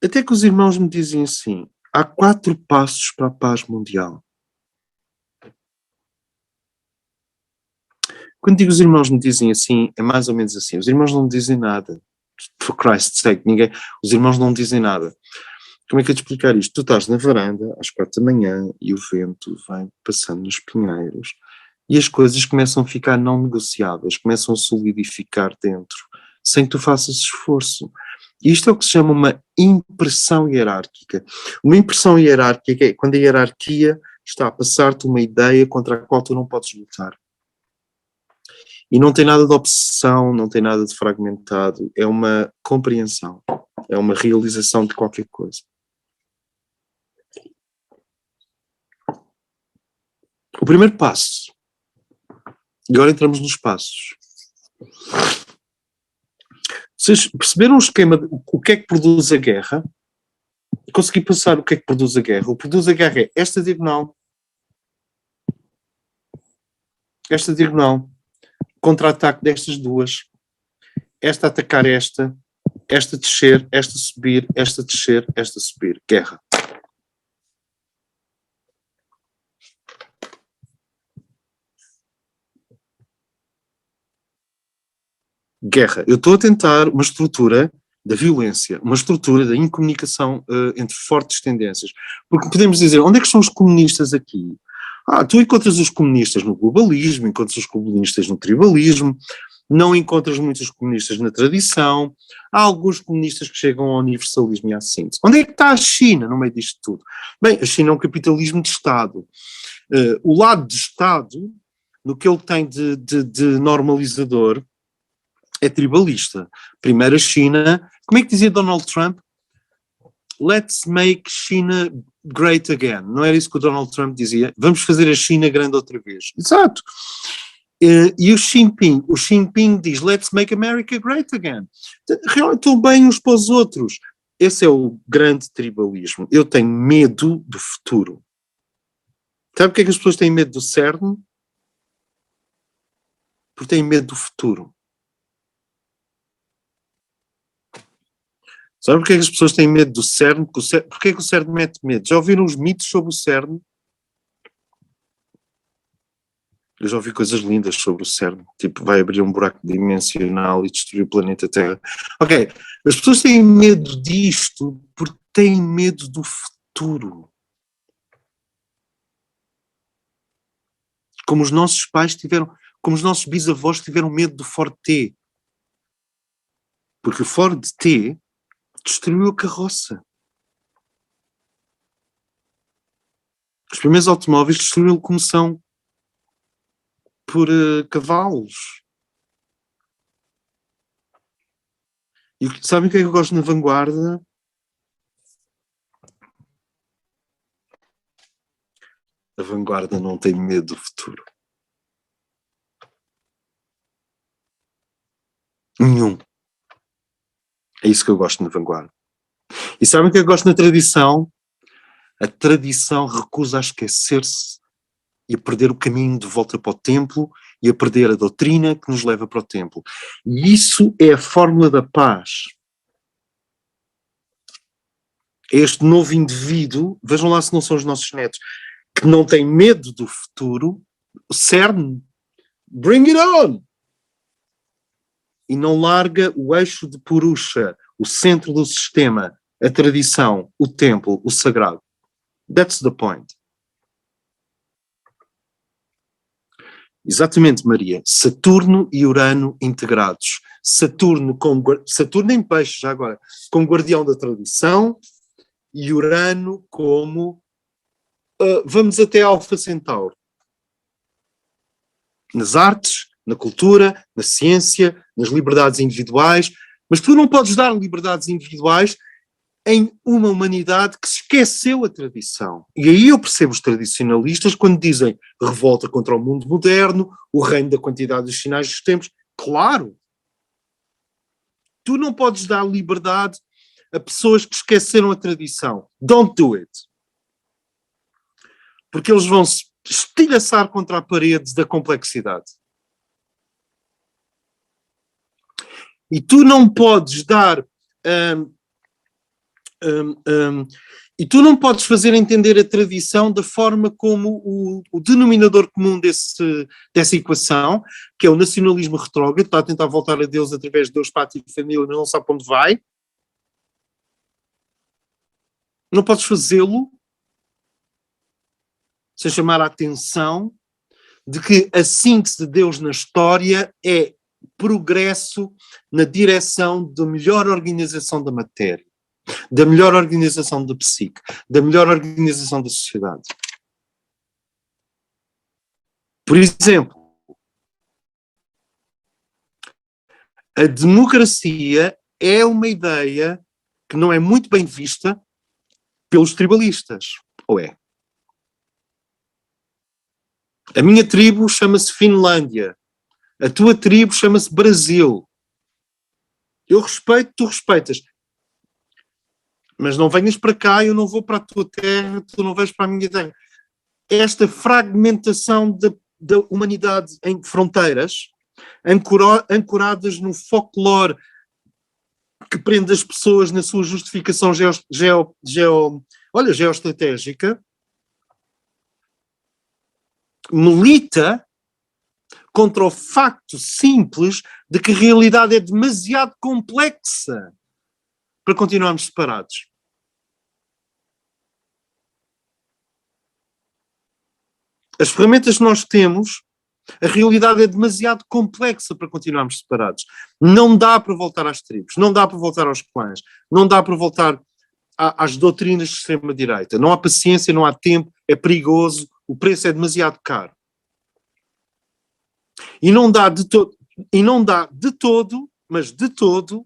Até que os irmãos me dizem assim, há 4 passos para a paz mundial. Quando digo os irmãos me dizem assim, é mais ou menos assim. Os irmãos não dizem nada. For Christ's sake, os irmãos não dizem nada. Como é que eu te explicar isto? Tu estás na varanda às 4 da manhã e o vento vai passando nos pinheiros e as coisas começam a ficar não negociáveis, começam a solidificar dentro, sem que tu faças esforço. E isto é o que se chama uma impressão hierárquica. Uma impressão hierárquica é quando a hierarquia está a passar-te uma ideia contra a qual tu não podes lutar. E não tem nada de obsessão, não tem nada de fragmentado, é uma compreensão, é uma realização de qualquer coisa. O primeiro passo, e agora entramos nos passos. Vocês perceberam o esquema de o que é que produz a guerra? Consegui passar o que é que produz a guerra. O que produz a guerra é esta diagonal, contra-ataque destas duas, esta atacar esta descer, esta subir, esta descer, esta subir. Guerra. Guerra. Eu estou a tentar uma estrutura da violência, uma estrutura da incomunicação entre fortes tendências. Porque podemos dizer, onde é que estão os comunistas aqui? Tu encontras os comunistas no globalismo, encontras os comunistas no tribalismo, não encontras muitos comunistas na tradição, há alguns comunistas que chegam ao universalismo e à síntese. Onde é que está a China no meio disto tudo? Bem, a China é um capitalismo de Estado. O lado de Estado, no que ele tem de normalizador, é tribalista. Primeiro a China, como é que dizia Donald Trump? Let's make China great again. Não era isso que o Donald Trump dizia? Vamos fazer a China grande outra vez. Exato. E o Xi Jinping diz let's make America great again. Realmente estão bem uns para os outros. Esse é o grande tribalismo. Eu tenho medo do futuro. Sabe porque é que as pessoas têm medo do CERN? Porque têm medo do futuro. Sabe porque é que as pessoas têm medo do CERN? Porque é que o CERN mete medo? Já ouviram os mitos sobre o CERN? Eu já ouvi coisas lindas sobre o CERN, tipo, vai abrir um buraco dimensional e destruir o planeta Terra. Ok, as pessoas têm medo disto porque têm medo do futuro. Como os nossos pais tiveram, como os nossos bisavós tiveram medo do Ford T. Porque o Ford T destruiu a carroça. Os primeiros automóveis destruíram a locomoção por cavalos. E sabem o que é que eu gosto na vanguarda? A vanguarda não tem medo do futuro. Nenhum. É isso que eu gosto na vanguarda. E sabem o que eu gosto na tradição? A tradição recusa a esquecer-se e a perder o caminho de volta para o templo e a perder a doutrina que nos leva para o templo. E isso é a fórmula da paz. Este novo indivíduo, vejam lá se não são os nossos netos, que não tem medo do futuro, CERN, bring it on! E não larga o eixo de Purusha, o centro do sistema, a tradição, o templo, o sagrado. That's the point. Exatamente, Maria. Saturno e Urano integrados. Saturno em peixe, já agora, como guardião da tradição, e Urano como vamos até Alfa Centauro. Nas artes, na cultura, na ciência, nas liberdades individuais, mas tu não podes dar liberdades individuais em uma humanidade que se esqueceu a tradição. E aí eu percebo os tradicionalistas quando dizem revolta contra o mundo moderno, o reino da quantidade dos sinais dos tempos. Claro! Tu não podes dar liberdade a pessoas que esqueceram a tradição. Don't do it. Porque eles vão se estilhaçar contra a parede da complexidade. E tu não podes dar... e tu não podes fazer entender a tradição da forma como o denominador comum dessa equação, que é o nacionalismo retrógrado, está a tentar voltar a Deus através de Deus, pátria e família, mas não sabe para onde vai. Não podes fazê-lo sem chamar a atenção de que a síntese de Deus na história é progresso na direção da melhor organização da matéria, da melhor organização da psique, da melhor organização da sociedade. Por exemplo, a democracia é uma ideia que não é muito bem vista pelos tribalistas, ou é? A minha tribo chama-se Finlândia, a tua tribo chama-se Brasil. Eu respeito, tu respeitas. Mas não venhas para cá, eu não vou para a tua terra, tu não vais para a minha terra. Esta fragmentação da humanidade em fronteiras, ancoradas no folclore que prende as pessoas na sua justificação geoestratégica, milita contra o facto simples de que a realidade é demasiado complexa para continuarmos separados. As ferramentas que nós temos, a realidade é demasiado complexa para continuarmos separados. Não dá para voltar às tribos, não dá para voltar aos clãs, não dá para voltar às doutrinas de extrema-direita. Não há paciência, não há tempo, é perigoso, o preço é demasiado caro. E não dá de todo, mas de todo,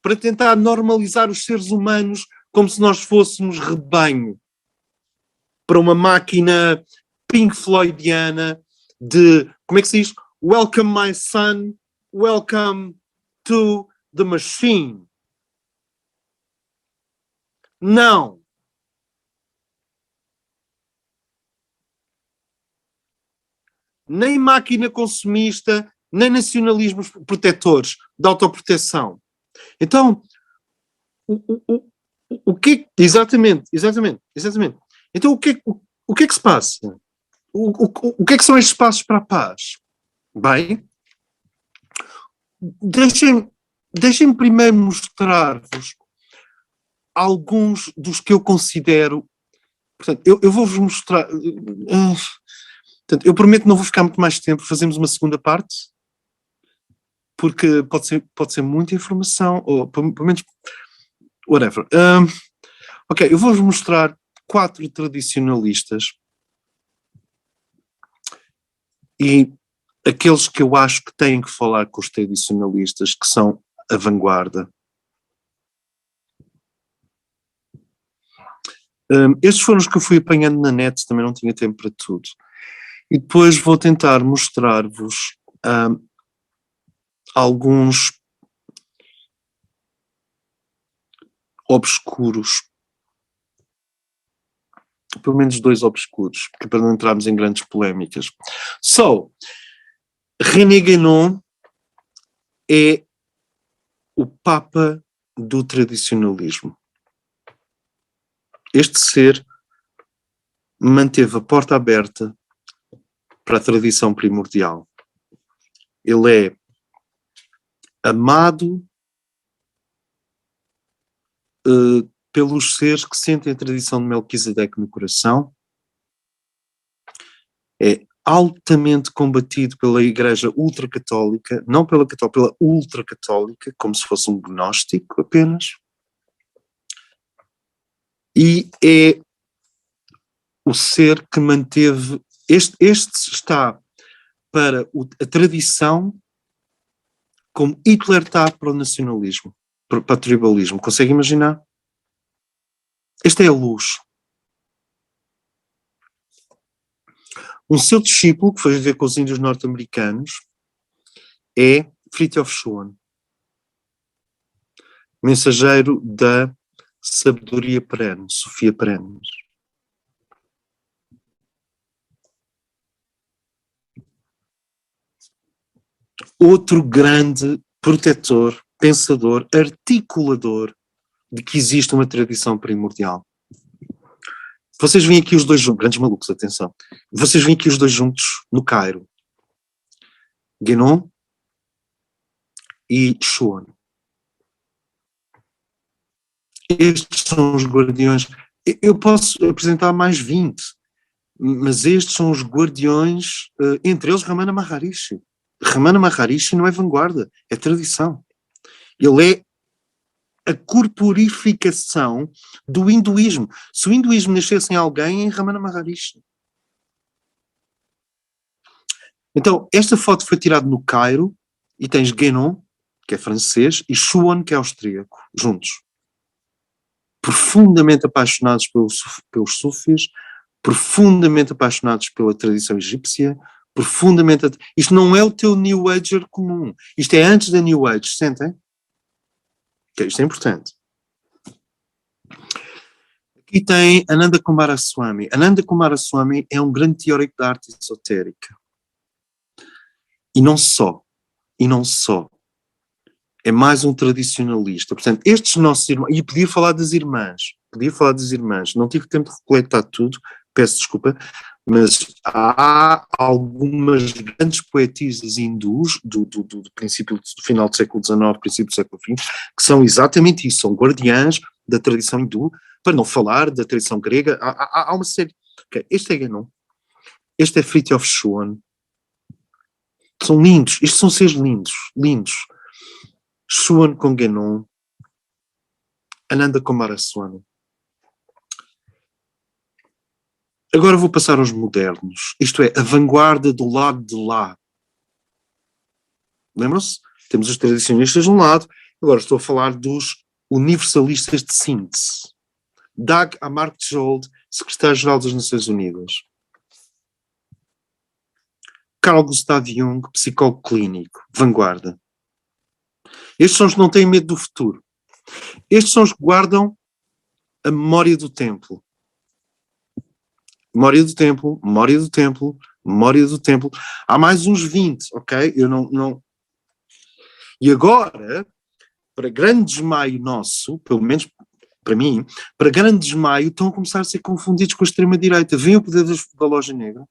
para tentar normalizar os seres humanos como se nós fôssemos rebanho para uma máquina Pink Floydiana de, como é que se diz? Welcome my son, welcome to the machine. Não. Nem máquina consumista, nem nacionalismos protetores de autoproteção. Então, o que... Exatamente. Então, o que é que se passa? O que é que são estes passos para a paz? Bem, deixem primeiro mostrar-vos alguns dos que eu considero. Portanto, eu vou-vos mostrar. Portanto, eu prometo que não vou ficar muito mais tempo. Fazemos uma segunda parte, porque pode ser muita informação, ou pelo menos. Whatever. Ok, eu vou-vos mostrar 4 tradicionalistas e aqueles que eu acho que têm que falar com os tradicionalistas, que são a vanguarda. Estes foram os que eu fui apanhando na net, também não tinha tempo para tudo. E depois vou tentar mostrar-vos alguns obscuros, pelo menos 2 obscuros, porque para não entrarmos em grandes polémicas. René Guénon é o Papa do tradicionalismo. Este ser manteve a porta aberta para a tradição primordial. Ele é amado pelos seres que sentem a tradição de Melquisedeque no coração, é altamente combatido pela Igreja ultracatólica, não pela católica, pela ultracatólica, como se fosse um gnóstico apenas, e é o ser que manteve, este está para a tradição como Hitler está para o nacionalismo, para o tribalismo. Consegue imaginar? Esta é a luz. Um seu discípulo, que foi viver com os índios norte-americanos, é Fridtjof Schuon, mensageiro da sabedoria perene, Sofia perene. Outro grande protetor, pensador, articulador de que existe uma tradição primordial. Vocês veem aqui os dois juntos, grandes malucos, atenção. Vocês veem aqui os dois juntos no Cairo. Guénon e Schuon. Estes são os guardiões. Eu posso apresentar mais 20, mas estes são os guardiões, entre eles Ramana Maharishi. Ramana Maharishi não é vanguarda, é tradição. Ele é a corporificação do hinduísmo. Se o hinduísmo nascesse em alguém, é em Ramana Maharishi. Então, esta foto foi tirada no Cairo, e tens Guénon, que é francês, e Schuon, que é austríaco, juntos. Profundamente apaixonados pelos sufis, profundamente apaixonados pela tradição egípcia, profundamente... Isto não é o teu New Ager comum. Isto é antes da New Age, sentem? Okay, isto é importante. Aqui tem Ananda Kumaraswamy. Ananda Kumaraswamy é um grande teórico da arte esotérica. E não só. É mais um tradicionalista. Portanto, estes nossos irmãos... E podia falar das irmãs. Não tive tempo de recoletar tudo. Peço desculpa. Mas há algumas grandes poetisas hindus do princípio, do final do século XIX, princípio do século XX, que são exatamente isso. São guardiãs da tradição hindu, para não falar da tradição grega. Há uma série... Okay, este é Guénon. Este é Fridtjof Schuon. São lindos. Estes são seres lindos. Schuon com Guénon. Ananda Kumaraswamy. Agora vou passar aos modernos. Isto é, a vanguarda do lado de lá. Lembram-se? Temos os tradicionalistas de um lado. Agora estou a falar dos universalistas de síntese. Dag Hammarskjöld, secretário-geral das Nações Unidas. Carl Gustav Jung, psicólogo clínico. Vanguarda. Estes são os que não têm medo do futuro. Estes são os que guardam a memória do templo. Memória do templo. Há mais uns 20, ok? Eu não... E agora, para grande desmaio nosso, pelo menos para mim, para grande desmaio, estão a começar a ser confundidos com a extrema-direita. Vem o poder da loja negra.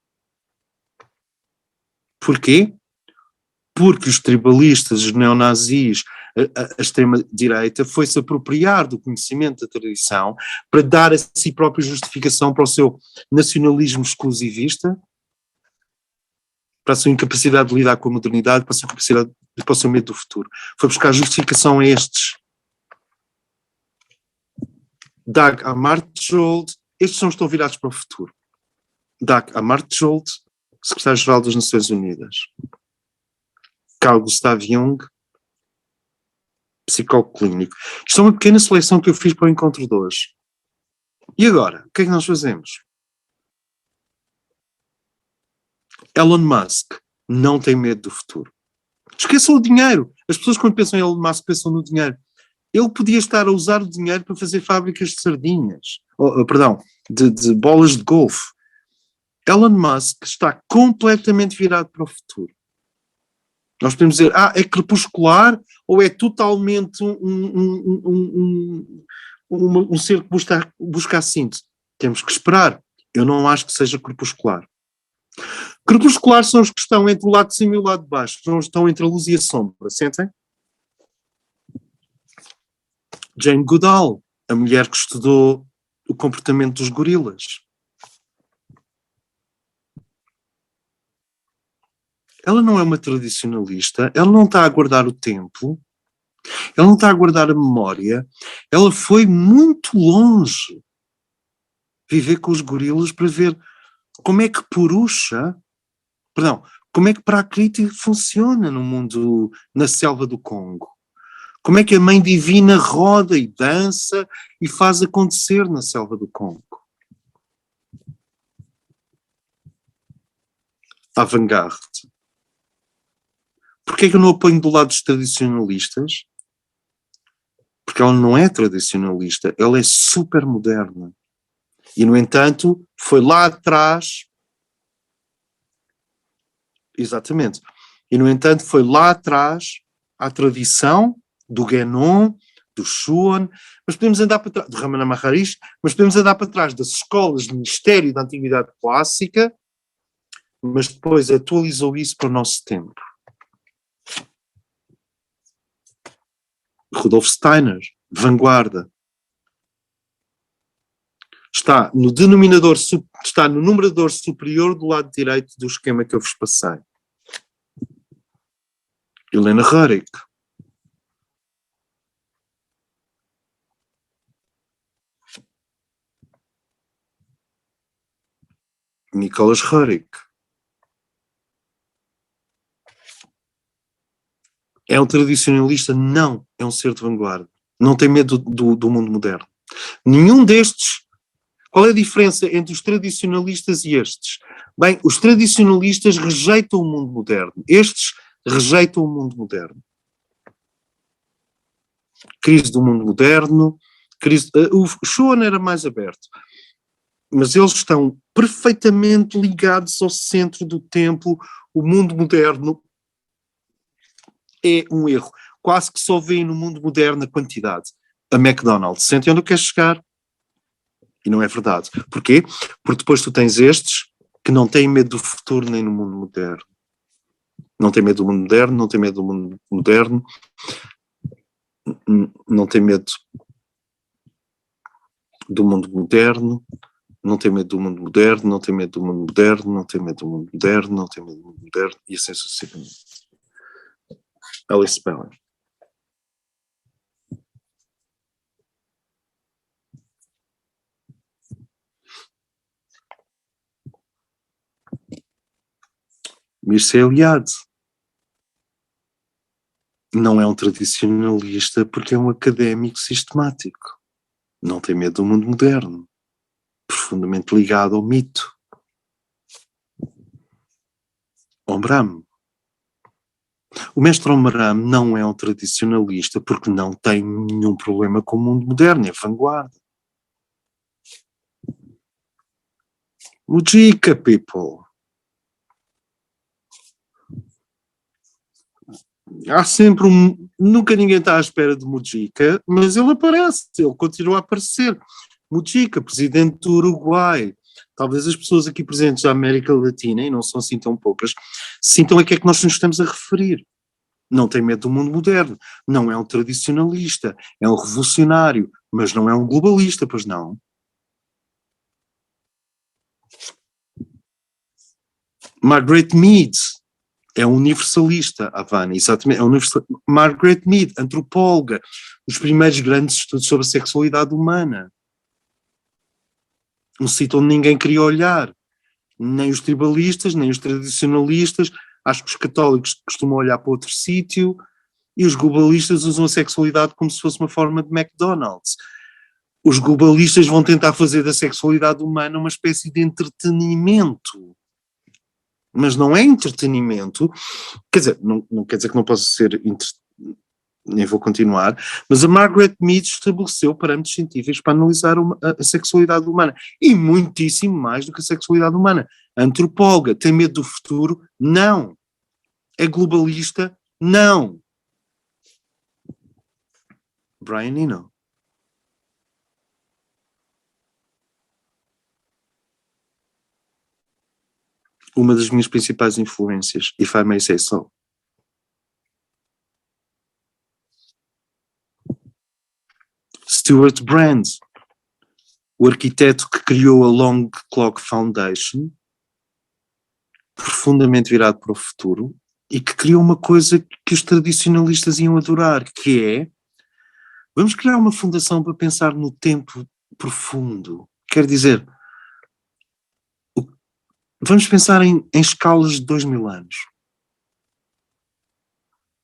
Porquê? Porque os tribalistas, os neonazis, a extrema-direita foi-se apropriar do conhecimento da tradição para dar a si própria justificação para o seu nacionalismo exclusivista, para a sua incapacidade de lidar com a modernidade, para a sua capacidade, para o seu medo do futuro. Foi buscar justificação a estes. Dag Hammarskjöld, estes são os que estão virados para o futuro. Dag Hammarskjöld, secretário-geral das Nações Unidas. Carl Gustav Jung, psicólogo clínico. Isto é uma pequena seleção que eu fiz para o encontro de hoje. E agora, o que é que nós fazemos? Elon Musk não tem medo do futuro. Esqueçam o dinheiro. As pessoas quando pensam em Elon Musk pensam no dinheiro. Ele podia estar a usar o dinheiro para fazer fábricas de sardinhas. De bolas de golfe. Elon Musk está completamente virado para o futuro. Nós podemos dizer, é crepuscular ou é totalmente um ser que busca a síntese? Temos que esperar. Eu não acho que seja crepuscular. Crepuscular são os que estão entre o lado de cima e o lado de baixo. Estão entre a luz e a sombra. Sentem? Jane Goodall, a mulher que estudou o comportamento dos gorilas. Ela não é uma tradicionalista, ela não está a guardar o tempo, ela não está a guardar a memória, ela foi muito longe viver com os gorilas para ver como é que como é que Prakriti funciona no mundo, na selva do Congo. Como é que a Mãe Divina roda e dança e faz acontecer na selva do Congo. Avant-garde. Porquê é que eu não apanho do lado dos tradicionalistas? Porque ela não é tradicionalista, ela é super moderna. E, no entanto, foi lá atrás... Exatamente. E, no entanto, foi lá atrás a tradição do Guénon, do Schuon, mas podemos andar para trás, do Ramana Maharishi, mas podemos andar para trás das escolas de mistério da Antiguidade Clássica, mas depois atualizou isso para o nosso tempo. Rudolf Steiner, vanguarda. Está no numerador superior do lado direito do esquema que eu vos passei. Helena Röhrig. Nicholas Röhrig. É um tradicionalista? Não. É um ser de vanguarda. Não tem medo do mundo moderno. Nenhum destes... Qual é a diferença entre os tradicionalistas e estes? Bem, os tradicionalistas rejeitam o mundo moderno. Estes rejeitam o mundo moderno. Crise do mundo moderno. O Schuon era mais aberto. Mas eles estão perfeitamente ligados ao centro do templo. O mundo moderno é um erro. Quase que só vêem no mundo moderno a quantidade. A McDonald's. Sentem onde eu quero chegar? E não é verdade. Porquê? Porque depois tu tens estes que não têm medo do futuro nem no mundo moderno. Não têm medo do mundo moderno, não têm medo do mundo moderno, não têm medo do mundo moderno, não têm medo do mundo moderno, não têm medo do mundo moderno, não têm medo do mundo moderno, não têm medo do mundo moderno, e assim sucessivamente. Alice Spelling. Mircea Eliade não é um tradicionalista porque é um académico sistemático. Não tem medo do mundo moderno. Profundamente ligado ao mito. Omram. O mestre Omram não é um tradicionalista porque não tem nenhum problema com o mundo moderno, é vanguarda. Mujika, people. Há sempre nunca ninguém está à espera de Mujica, mas ele aparece, ele continua a aparecer. Mujica, presidente do Uruguai, talvez as pessoas aqui presentes da América Latina, e não são assim tão poucas, sintam a que é que nós nos estamos a referir. Não tem medo do mundo moderno, não é um tradicionalista, é um revolucionário, mas não é um globalista, pois não. Margaret Mead é um universalista, Havana, exatamente, Margaret Mead, antropóloga, os primeiros grandes estudos sobre a sexualidade humana. Um sítio onde ninguém queria olhar, nem os tribalistas, nem os tradicionalistas. Acho que os católicos costumam olhar para outro sítio e os globalistas usam a sexualidade como se fosse uma forma de McDonald's. Os globalistas vão tentar fazer da sexualidade humana uma espécie de entretenimento. Mas não é entretenimento, quer dizer, não quer dizer que não possa ser, nem vou continuar, mas a Margaret Mead estabeleceu parâmetros científicos para analisar a sexualidade humana, e muitíssimo mais do que a sexualidade humana. Antropóloga, tem medo do futuro? Não. É globalista? Não. Brian Eno. Uma das minhas principais influências, if I may say so. Stuart Brand, o arquiteto que criou a Long Clock Foundation, profundamente virado para o futuro, e que criou uma coisa que os tradicionalistas iam adorar, que é, vamos criar uma fundação para pensar no tempo profundo. Quer dizer, vamos pensar em escalas de 2000 anos.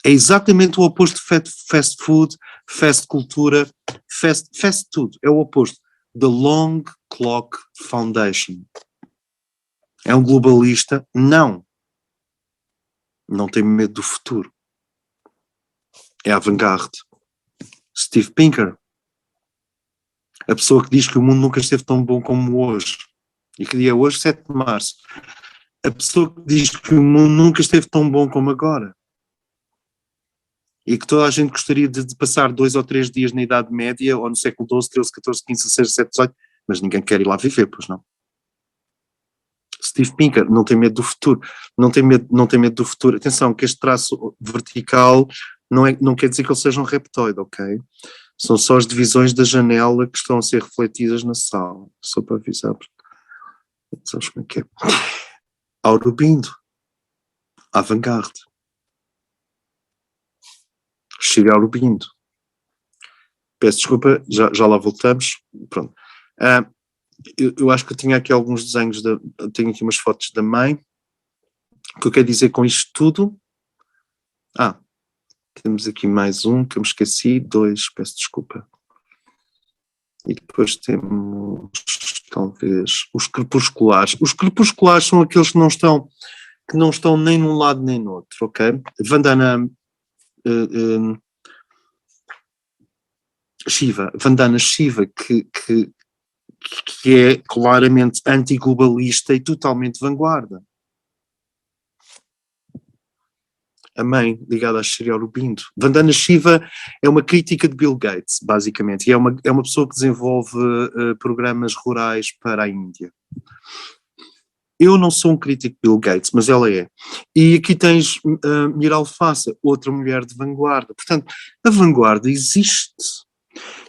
É exatamente o oposto de fast food, fast cultura, fast tudo. É o oposto. The Long Clock Foundation. É um globalista? Não. Não tem medo do futuro. É avant-garde. Steve Pinker. A pessoa que diz que o mundo nunca esteve tão bom como hoje. E que dia é hoje? 7 de março. A pessoa que diz que o mundo nunca esteve tão bom como agora. E que toda a gente gostaria de passar 2 ou 3 dias na Idade Média, ou no século XII, XIII, XIV, XV, XVI, XVII, XVIII, mas ninguém quer ir lá viver, pois não. Steve Pinker não tem medo do futuro. Não tem medo do futuro. Atenção, que este traço vertical não quer dizer que ele seja um reptoide, ok? São só as divisões da janela que estão a ser refletidas na sala. Só para avisar. Sabes como é que é? Aurobindo. Avant-garde. Chega Aurobindo. Peço desculpa, já lá voltamos. Pronto. Eu acho que eu tinha aqui alguns desenhos, tenho aqui umas fotos da mãe. O que eu quero dizer com isto tudo? Temos aqui mais um que eu me esqueci, 2, peço desculpa. E depois temos, talvez, os crepusculares. Os crepusculares são aqueles que não estão nem num lado nem no outro, ok? Vandana Shiva, que é claramente antiglobalista e totalmente vanguarda. A mãe ligada a Sri Aurobindo. Vandana Shiva é uma crítica de Bill Gates, basicamente, e é uma pessoa que desenvolve programas rurais para a Índia. Eu não sou um crítico de Bill Gates, mas ela é. E aqui tens Mira Alface, outra mulher de vanguarda. Portanto, a vanguarda existe.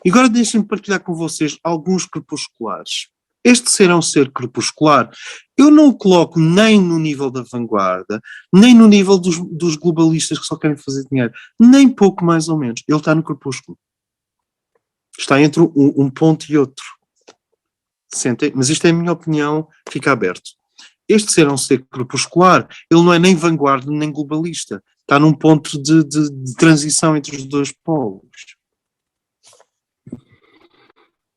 E agora deixem-me partilhar com vocês alguns crepusculares. Este será um ser crepuscular. Eu não o coloco nem no nível da vanguarda, nem no nível dos globalistas que só querem fazer dinheiro, nem pouco mais ou menos. Ele está no crepúsculo. Está entre um ponto e outro. Sentem? Mas isto é a minha opinião, fica aberto. Este ser um ser crepuscular. Ele não é nem vanguarda nem globalista. Está num ponto de transição entre os dois polos.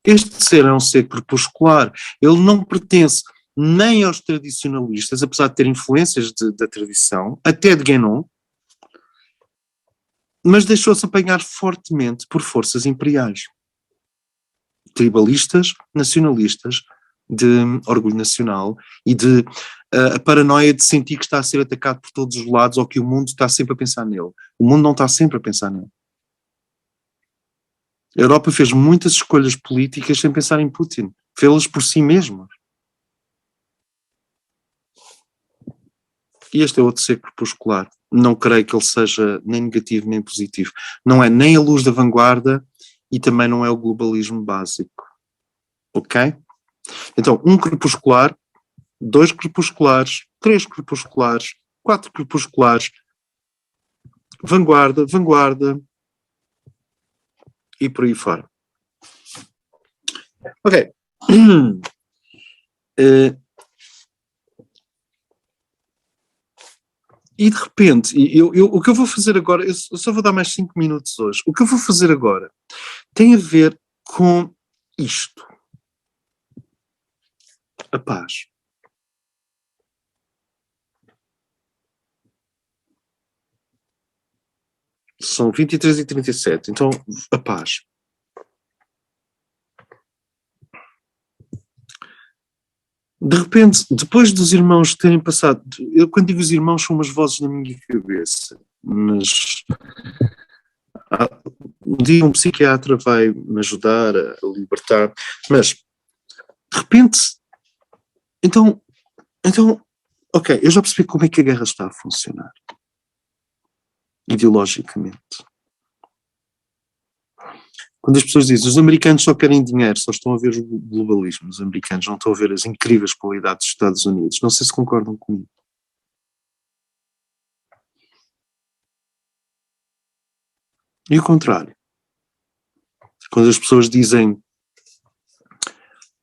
Este ser é um ser crepuscular. Ele não pertence nem aos tradicionalistas, apesar de ter influências da tradição, até de Guénon, mas deixou-se apanhar fortemente por forças imperiais. Tribalistas, nacionalistas, de orgulho nacional e de a paranoia de sentir que está a ser atacado por todos os lados ou que o mundo está sempre a pensar nele. O mundo não está sempre a pensar nele. A Europa fez muitas escolhas políticas sem pensar em Putin. Fê-las por si mesma. E este é outro ser crepuscular. Não creio que ele seja nem negativo nem positivo. Não é nem a luz da vanguarda e também não é o globalismo básico. Ok? Então, um crepuscular, dois crepusculares, três crepusculares, quatro crepusculares, vanguarda, vanguarda e por aí fora. Ok. E de repente, o que eu vou fazer agora, eu só vou dar mais 5 minutos hoje. O que eu vou fazer agora tem a ver com isto. A paz. São 23h37, então a paz. De repente, depois dos irmãos terem passado, eu quando digo os irmãos são umas vozes na minha cabeça, mas um dia um psiquiatra vai me ajudar a libertar, mas de repente, então, ok, eu já percebi como é que a guerra está a funcionar, ideologicamente. Quando as pessoas dizem os americanos só querem dinheiro, só estão a ver o globalismo, os americanos não estão a ver as incríveis qualidades dos Estados Unidos. Não sei se concordam comigo. E o contrário. Quando as pessoas dizem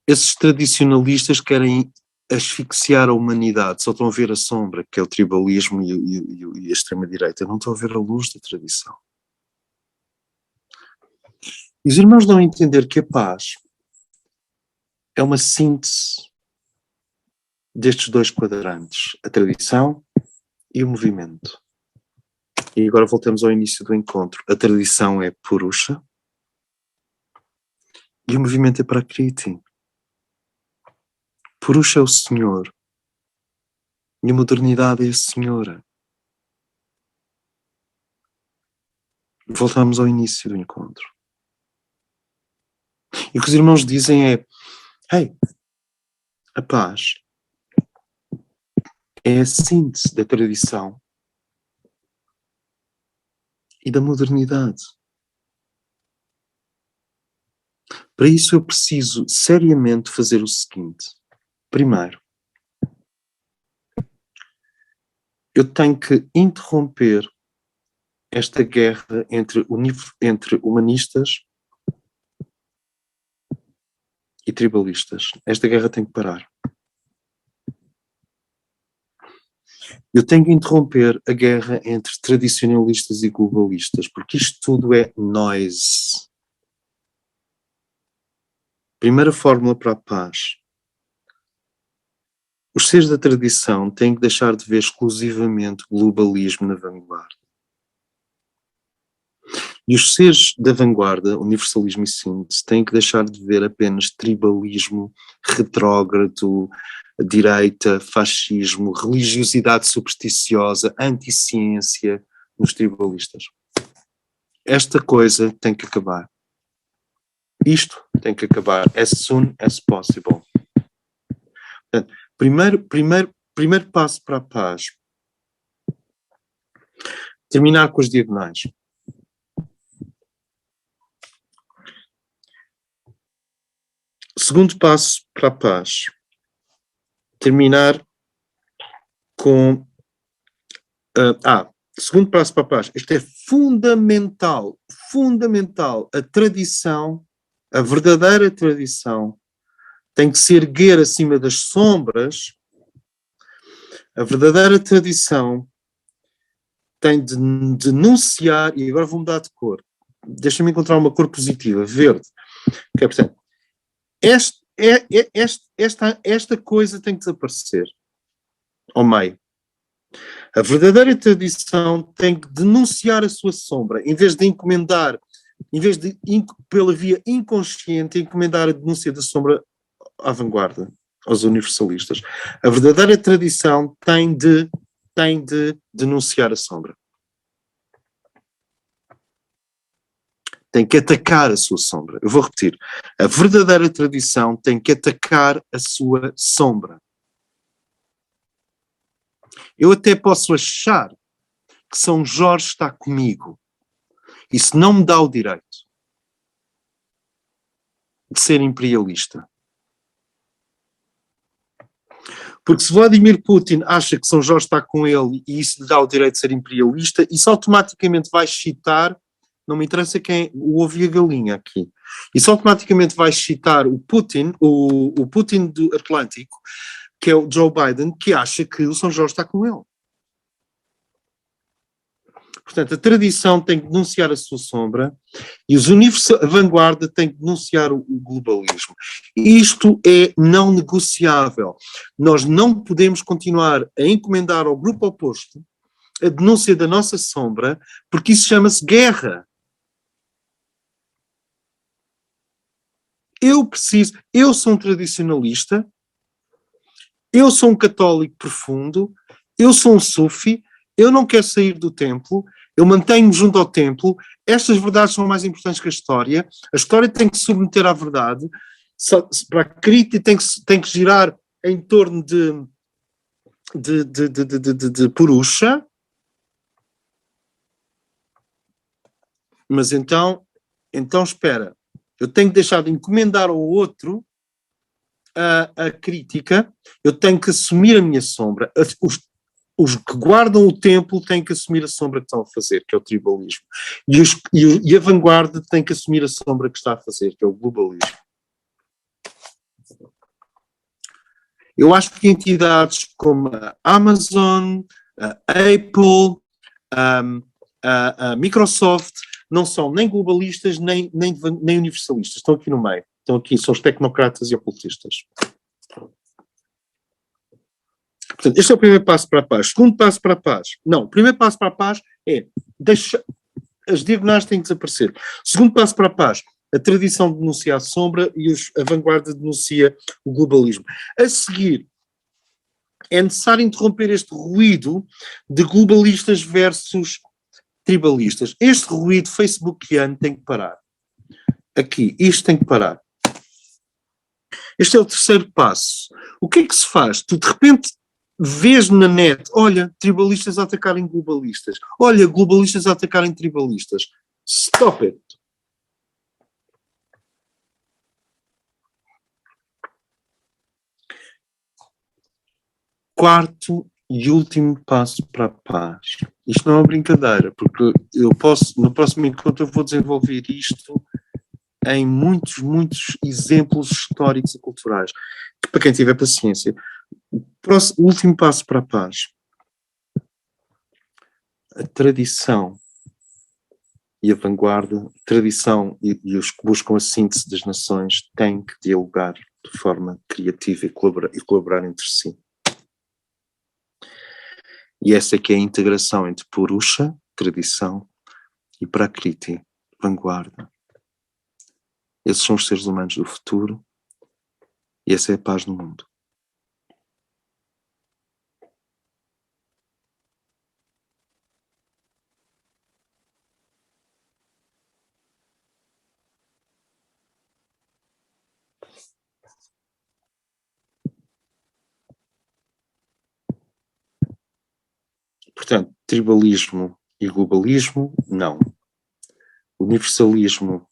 esses tradicionalistas querem asfixiar a humanidade, só estão a ver a sombra, que é o tribalismo e a extrema-direita, não estão a ver a luz da tradição. E os irmãos dão a entender que a paz é uma síntese destes dois quadrantes, a tradição e o movimento. E agora voltamos ao início do encontro. A tradição é Purusha e o movimento é Prakriti. Purusha é o Senhor e a modernidade é a Senhora. Voltamos ao início do encontro. E o que os irmãos dizem é: hey, a paz é a síntese da tradição e da modernidade. Para isso eu preciso seriamente fazer o seguinte. Primeiro, eu tenho que interromper esta guerra entre humanistas e tribalistas. Esta guerra tem que parar. Eu tenho que interromper a guerra entre tradicionalistas e globalistas, porque isto tudo é noise. Primeira fórmula para a paz. Os seres da tradição têm que deixar de ver exclusivamente globalismo na vanguarda. E os seres da vanguarda, universalismo e síntese, têm que deixar de ver apenas tribalismo, retrógrado, direita, fascismo, religiosidade supersticiosa, anti-ciência nos tribalistas. Esta coisa tem que acabar. Isto tem que acabar as soon as possible. Portanto, primeiro passo para a paz. Terminar com as diagonais. Segundo passo para a paz. Terminar com... segundo passo para a paz. Isto é fundamental. Fundamental. A tradição, a verdadeira tradição, tem que se erguer acima das sombras. A verdadeira tradição tem de denunciar, e agora vou mudar de cor. Deixa-me encontrar uma cor positiva, verde. Okay, portanto, esta coisa tem que desaparecer ao meio. A verdadeira tradição tem que denunciar a sua sombra, em vez de encomendar, pela via inconsciente, encomendar a denúncia da sombra à vanguarda, aos universalistas. A verdadeira tradição tem de denunciar a sombra. Tem que atacar a sua sombra. Eu vou repetir. A verdadeira tradição tem que atacar a sua sombra. Eu até posso achar que São Jorge está comigo. Isso não me dá o direito de ser imperialista. Porque se Vladimir Putin acha que São Jorge está com ele e isso lhe dá o direito de ser imperialista, isso automaticamente vai citar, não me interessa quem, o ovo e a galinha aqui, isso automaticamente vai citar o Putin, o Putin do Atlântico, que é o Joe Biden, que acha que o São Jorge está com ele. Portanto, a tradição tem que denunciar a sua sombra e a vanguarda tem que denunciar o globalismo. Isto é não negociável. Nós não podemos continuar a encomendar ao grupo oposto a denúncia da nossa sombra, porque isso chama-se guerra. Eu sou um tradicionalista, eu sou um católico profundo, eu sou um sufi, eu não quero sair do templo, eu mantenho-me junto ao templo, estas verdades são mais importantes que a história tem que se submeter à verdade, para a crítica tem que girar em torno de Purusha, mas então espera, eu tenho que deixar de encomendar ao outro a crítica, eu tenho que assumir a minha sombra. Os que guardam o templo têm que assumir a sombra que estão a fazer, que é o tribalismo. E a vanguarda tem que assumir a sombra que está a fazer, que é o globalismo. Eu acho que entidades como a Amazon, a Apple, a Microsoft não são nem globalistas nem universalistas. Estão aqui no meio. Estão aqui, são os tecnocratas e ocultistas. Portanto, este é o primeiro passo para a paz. Segundo passo para a paz. Não, o primeiro passo para a paz é as diagonais têm que desaparecer. Segundo passo para a paz, a tradição denuncia a sombra e a vanguarda denuncia o globalismo. A seguir, é necessário interromper este ruído de globalistas versus tribalistas. Este ruído facebookiano tem que parar. Aqui, isto tem que parar. Este é o terceiro passo. O que é que se faz? Tu, de repente, vês na net, olha, tribalistas a atacarem globalistas. Olha, globalistas a atacarem tribalistas. Stop it. Quarto e último passo para a paz. Isto não é uma brincadeira, porque no próximo encontro eu vou desenvolver isto em muitos exemplos históricos e culturais. Para quem tiver paciência. O último passo para a paz. A tradição e a vanguarda, a tradição e os que buscam a síntese das nações têm que dialogar de forma criativa e colaborar entre si. E essa é que é a integração entre Purusha, tradição, e Prakriti, vanguarda. Esses são os seres humanos do futuro e essa é a paz no mundo. Portanto, tribalismo e globalismo, não. Universalismo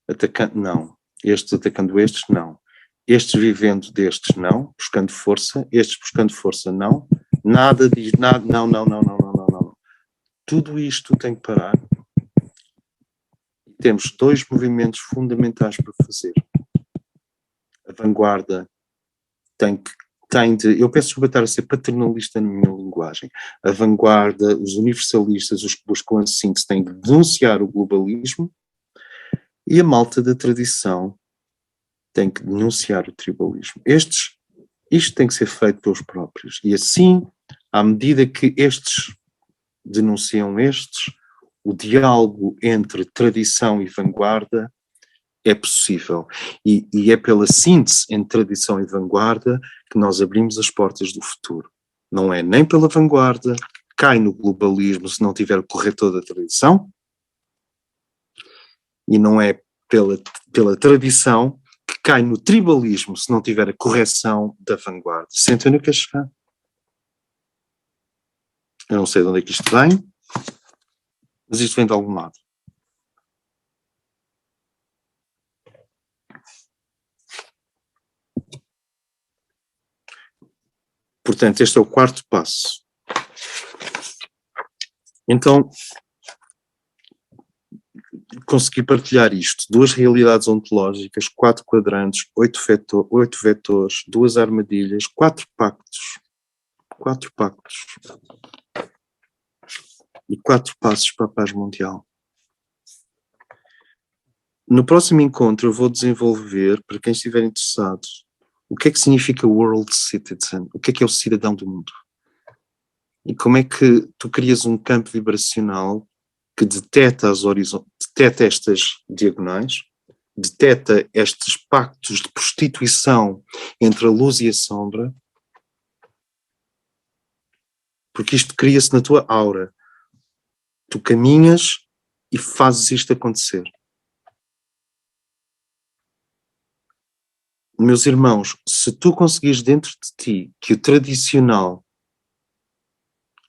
atacando, não. Estes atacando estes, não. Estes vivendo destes, não. Buscando força. Estes buscando força, não. Nada diz, nada, não. Tudo isto tem que parar. Temos dois movimentos fundamentais para fazer. A vanguarda tem de, eu peço desculpa estar a ser paternalista na minha linguagem, a vanguarda, os universalistas, os que buscam a síntese têm de denunciar o globalismo e a malta da tradição tem que denunciar o tribalismo. Isto tem que ser feito pelos próprios e assim, à medida que estes denunciam estes, o diálogo entre tradição e vanguarda é possível. E é pela síntese entre tradição e vanguarda que nós abrimos as portas do futuro. Não é nem pela vanguarda que cai no globalismo se não tiver o corretor da tradição, e não é pela tradição que cai no tribalismo se não tiver a correção da vanguarda. Sentem onde eu quero chegar? Eu não sei de onde é que isto vem, mas isto vem de algum lado. Portanto, este é o quarto passo. Então, consegui partilhar isto. 2 realidades ontológicas, 4 quadrantes, 8 vetores, 2 armadilhas, 4 pactos. 4 pactos. E 4 passos para a paz mundial. No próximo encontro eu vou desenvolver, para quem estiver interessado, o que é que significa World Citizen? O que é o cidadão do mundo? E como é que tu crias um campo vibracional que detecta detecta estas diagonais, detecta estes pactos de prostituição entre a luz e a sombra, porque isto cria-se na tua aura. Tu caminhas e fazes isto acontecer. Meus irmãos, se tu conseguires dentro de ti que o tradicional,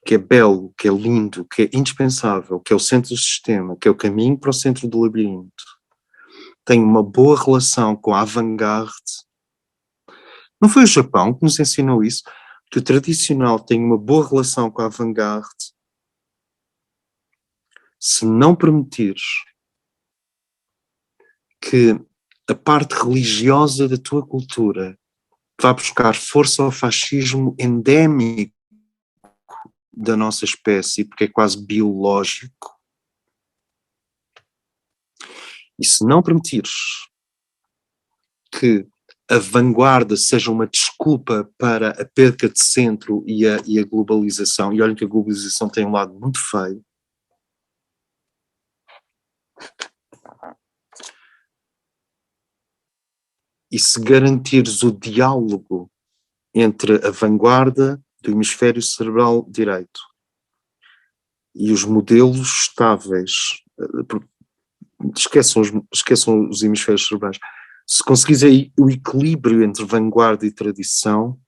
que é belo, que é lindo, que é indispensável, que é o centro do sistema, que é o caminho para o centro do labirinto, tem uma boa relação com a avant-garde. Não foi o Japão que nos ensinou isso? Que o tradicional tem uma boa relação com a avant-garde. Se não permitires que a parte religiosa da tua cultura vá buscar força ao fascismo endémico da nossa espécie, porque é quase biológico, e se não permitires que a vanguarda seja uma desculpa para a perca de centro e a globalização, e olhem que a globalização tem um lado muito feio, e se garantires o diálogo entre a vanguarda do hemisfério cerebral direito e os modelos estáveis, esqueçam os hemisférios cerebrais, se conseguires aí o equilíbrio entre vanguarda e tradição,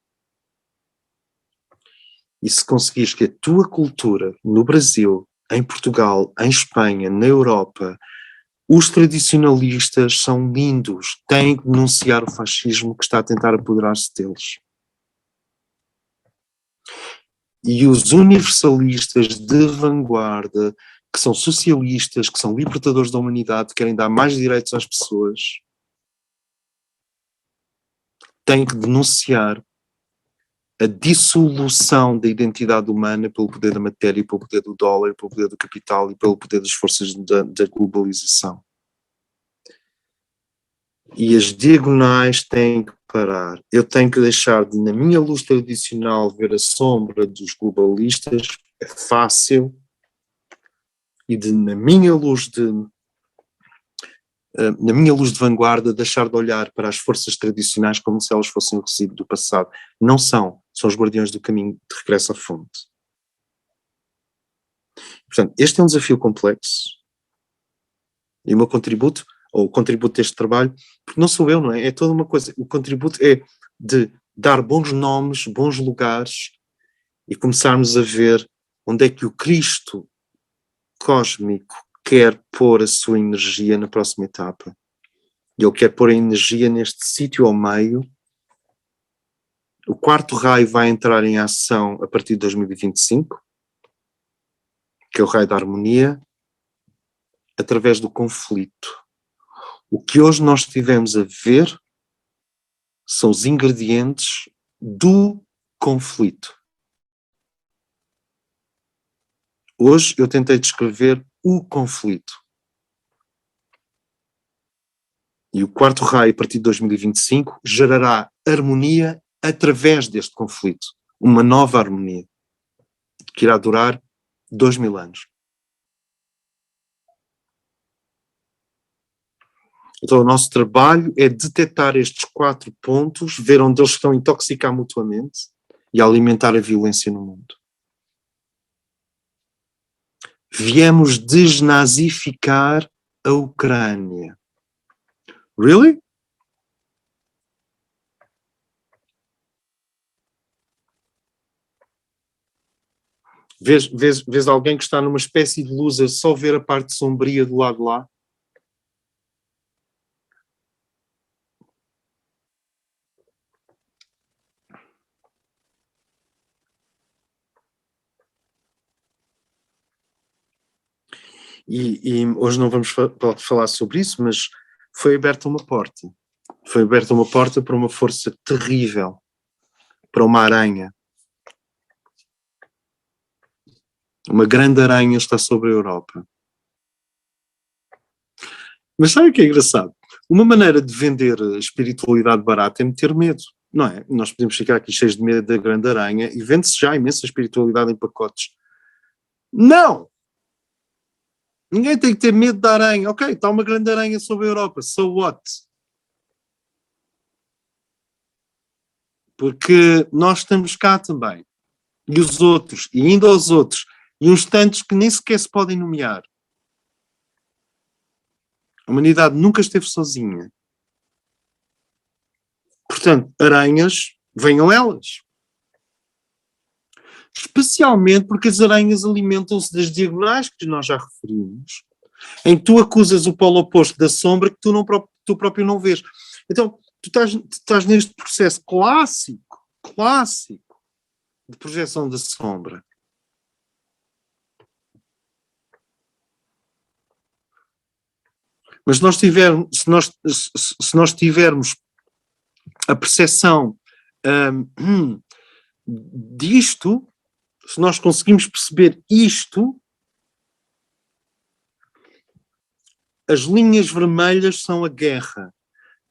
e se conseguires que a tua cultura no Brasil, em Portugal, em Espanha, na Europa, os tradicionalistas são lindos, têm que denunciar o fascismo que está a tentar apoderar-se deles. E os universalistas de vanguarda, que são socialistas, que são libertadores da humanidade, que querem dar mais direitos às pessoas, têm que denunciar a dissolução da identidade humana pelo poder da matéria, pelo poder do dólar, pelo poder do capital e pelo poder das forças da globalização. E as diagonais têm que parar. Eu tenho que deixar de, na minha luz tradicional, ver a sombra dos globalistas, é fácil, e de, na minha luz de vanguarda, deixar de olhar para as forças tradicionais como se elas fossem o resíduo do passado. Não são os guardiões do caminho de regresso à fonte. Portanto, este é um desafio complexo, e o meu contributo, ou o contributo deste trabalho, porque não sou eu, não é? É toda uma coisa. O contributo é de dar bons nomes, bons lugares, e começarmos a ver onde é que o Cristo cósmico quer pôr a sua energia na próxima etapa. E ele quer pôr a energia neste sítio ao meio. O quarto raio vai entrar em ação a partir de 2025, que é o raio da harmonia, através do conflito. O que hoje nós estivemos a ver são os ingredientes do conflito. Hoje eu tentei descrever o conflito. E o quarto raio, a partir de 2025, gerará harmonia através deste conflito. Uma nova harmonia, que irá durar 2000 anos. Então o nosso trabalho é detectar estes 4 pontos, ver onde eles estão a intoxicar mutuamente e a alimentar a violência no mundo. Viemos desnazificar a Ucrânia. Really? Vês alguém que está numa espécie de luz a só ver a parte sombria do lado de lá? E hoje não vamos falar sobre isso, mas foi aberta uma porta. Foi aberta uma porta para uma força terrível, para uma aranha. Uma grande aranha está sobre a Europa. Mas sabe o que é engraçado? Uma maneira de vender a espiritualidade barata é meter medo, não é? Nós podemos ficar aqui cheios de medo da grande aranha e vende-se já imensa espiritualidade em pacotes. Não! Ninguém tem que ter medo da aranha. Ok, está uma grande aranha sobre a Europa. So what? Porque nós estamos cá também. E os outros, e ainda os outros. E uns tantos que nem sequer se podem nomear. A humanidade nunca esteve sozinha. Portanto, aranhas, venham elas. Especialmente porque as aranhas alimentam-se das diagonais que nós já referimos, em que tu acusas o polo oposto da sombra que tu próprio não vês. Então, tu estás neste processo clássico de projeção da sombra. Mas se nós tivermos a percepção disto, se nós conseguimos perceber isto, as linhas vermelhas são a guerra,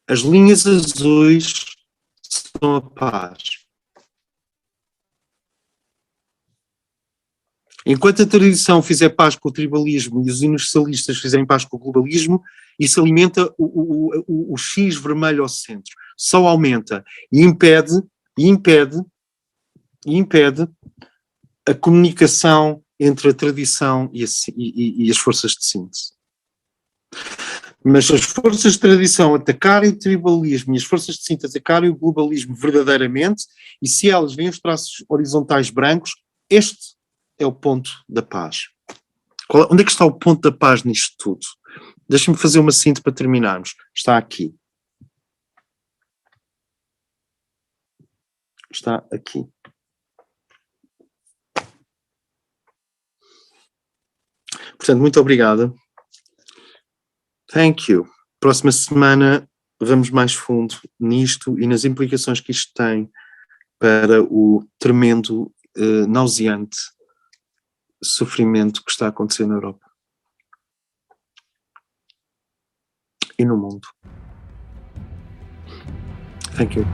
as linhas azuis são a paz. Enquanto a tradição fizer paz com o tribalismo e os universalistas fizerem paz com o globalismo, isso alimenta o X vermelho ao centro. Só aumenta e impede a comunicação entre a tradição e as forças de síntese. Mas se as forças de tradição atacarem o tribalismo e as forças de síntese atacarem o globalismo verdadeiramente, e se elas veem os traços horizontais brancos, este é o ponto da paz. Onde é que está o ponto da paz nisto tudo? Deixa-me fazer uma síntese para terminarmos. Está aqui. Está aqui. Portanto, muito obrigada. Thank you. Próxima semana vamos mais fundo nisto e nas implicações que isto tem para o tremendo, nauseante sofrimento que está a acontecer na Europa e no mundo. Thank you.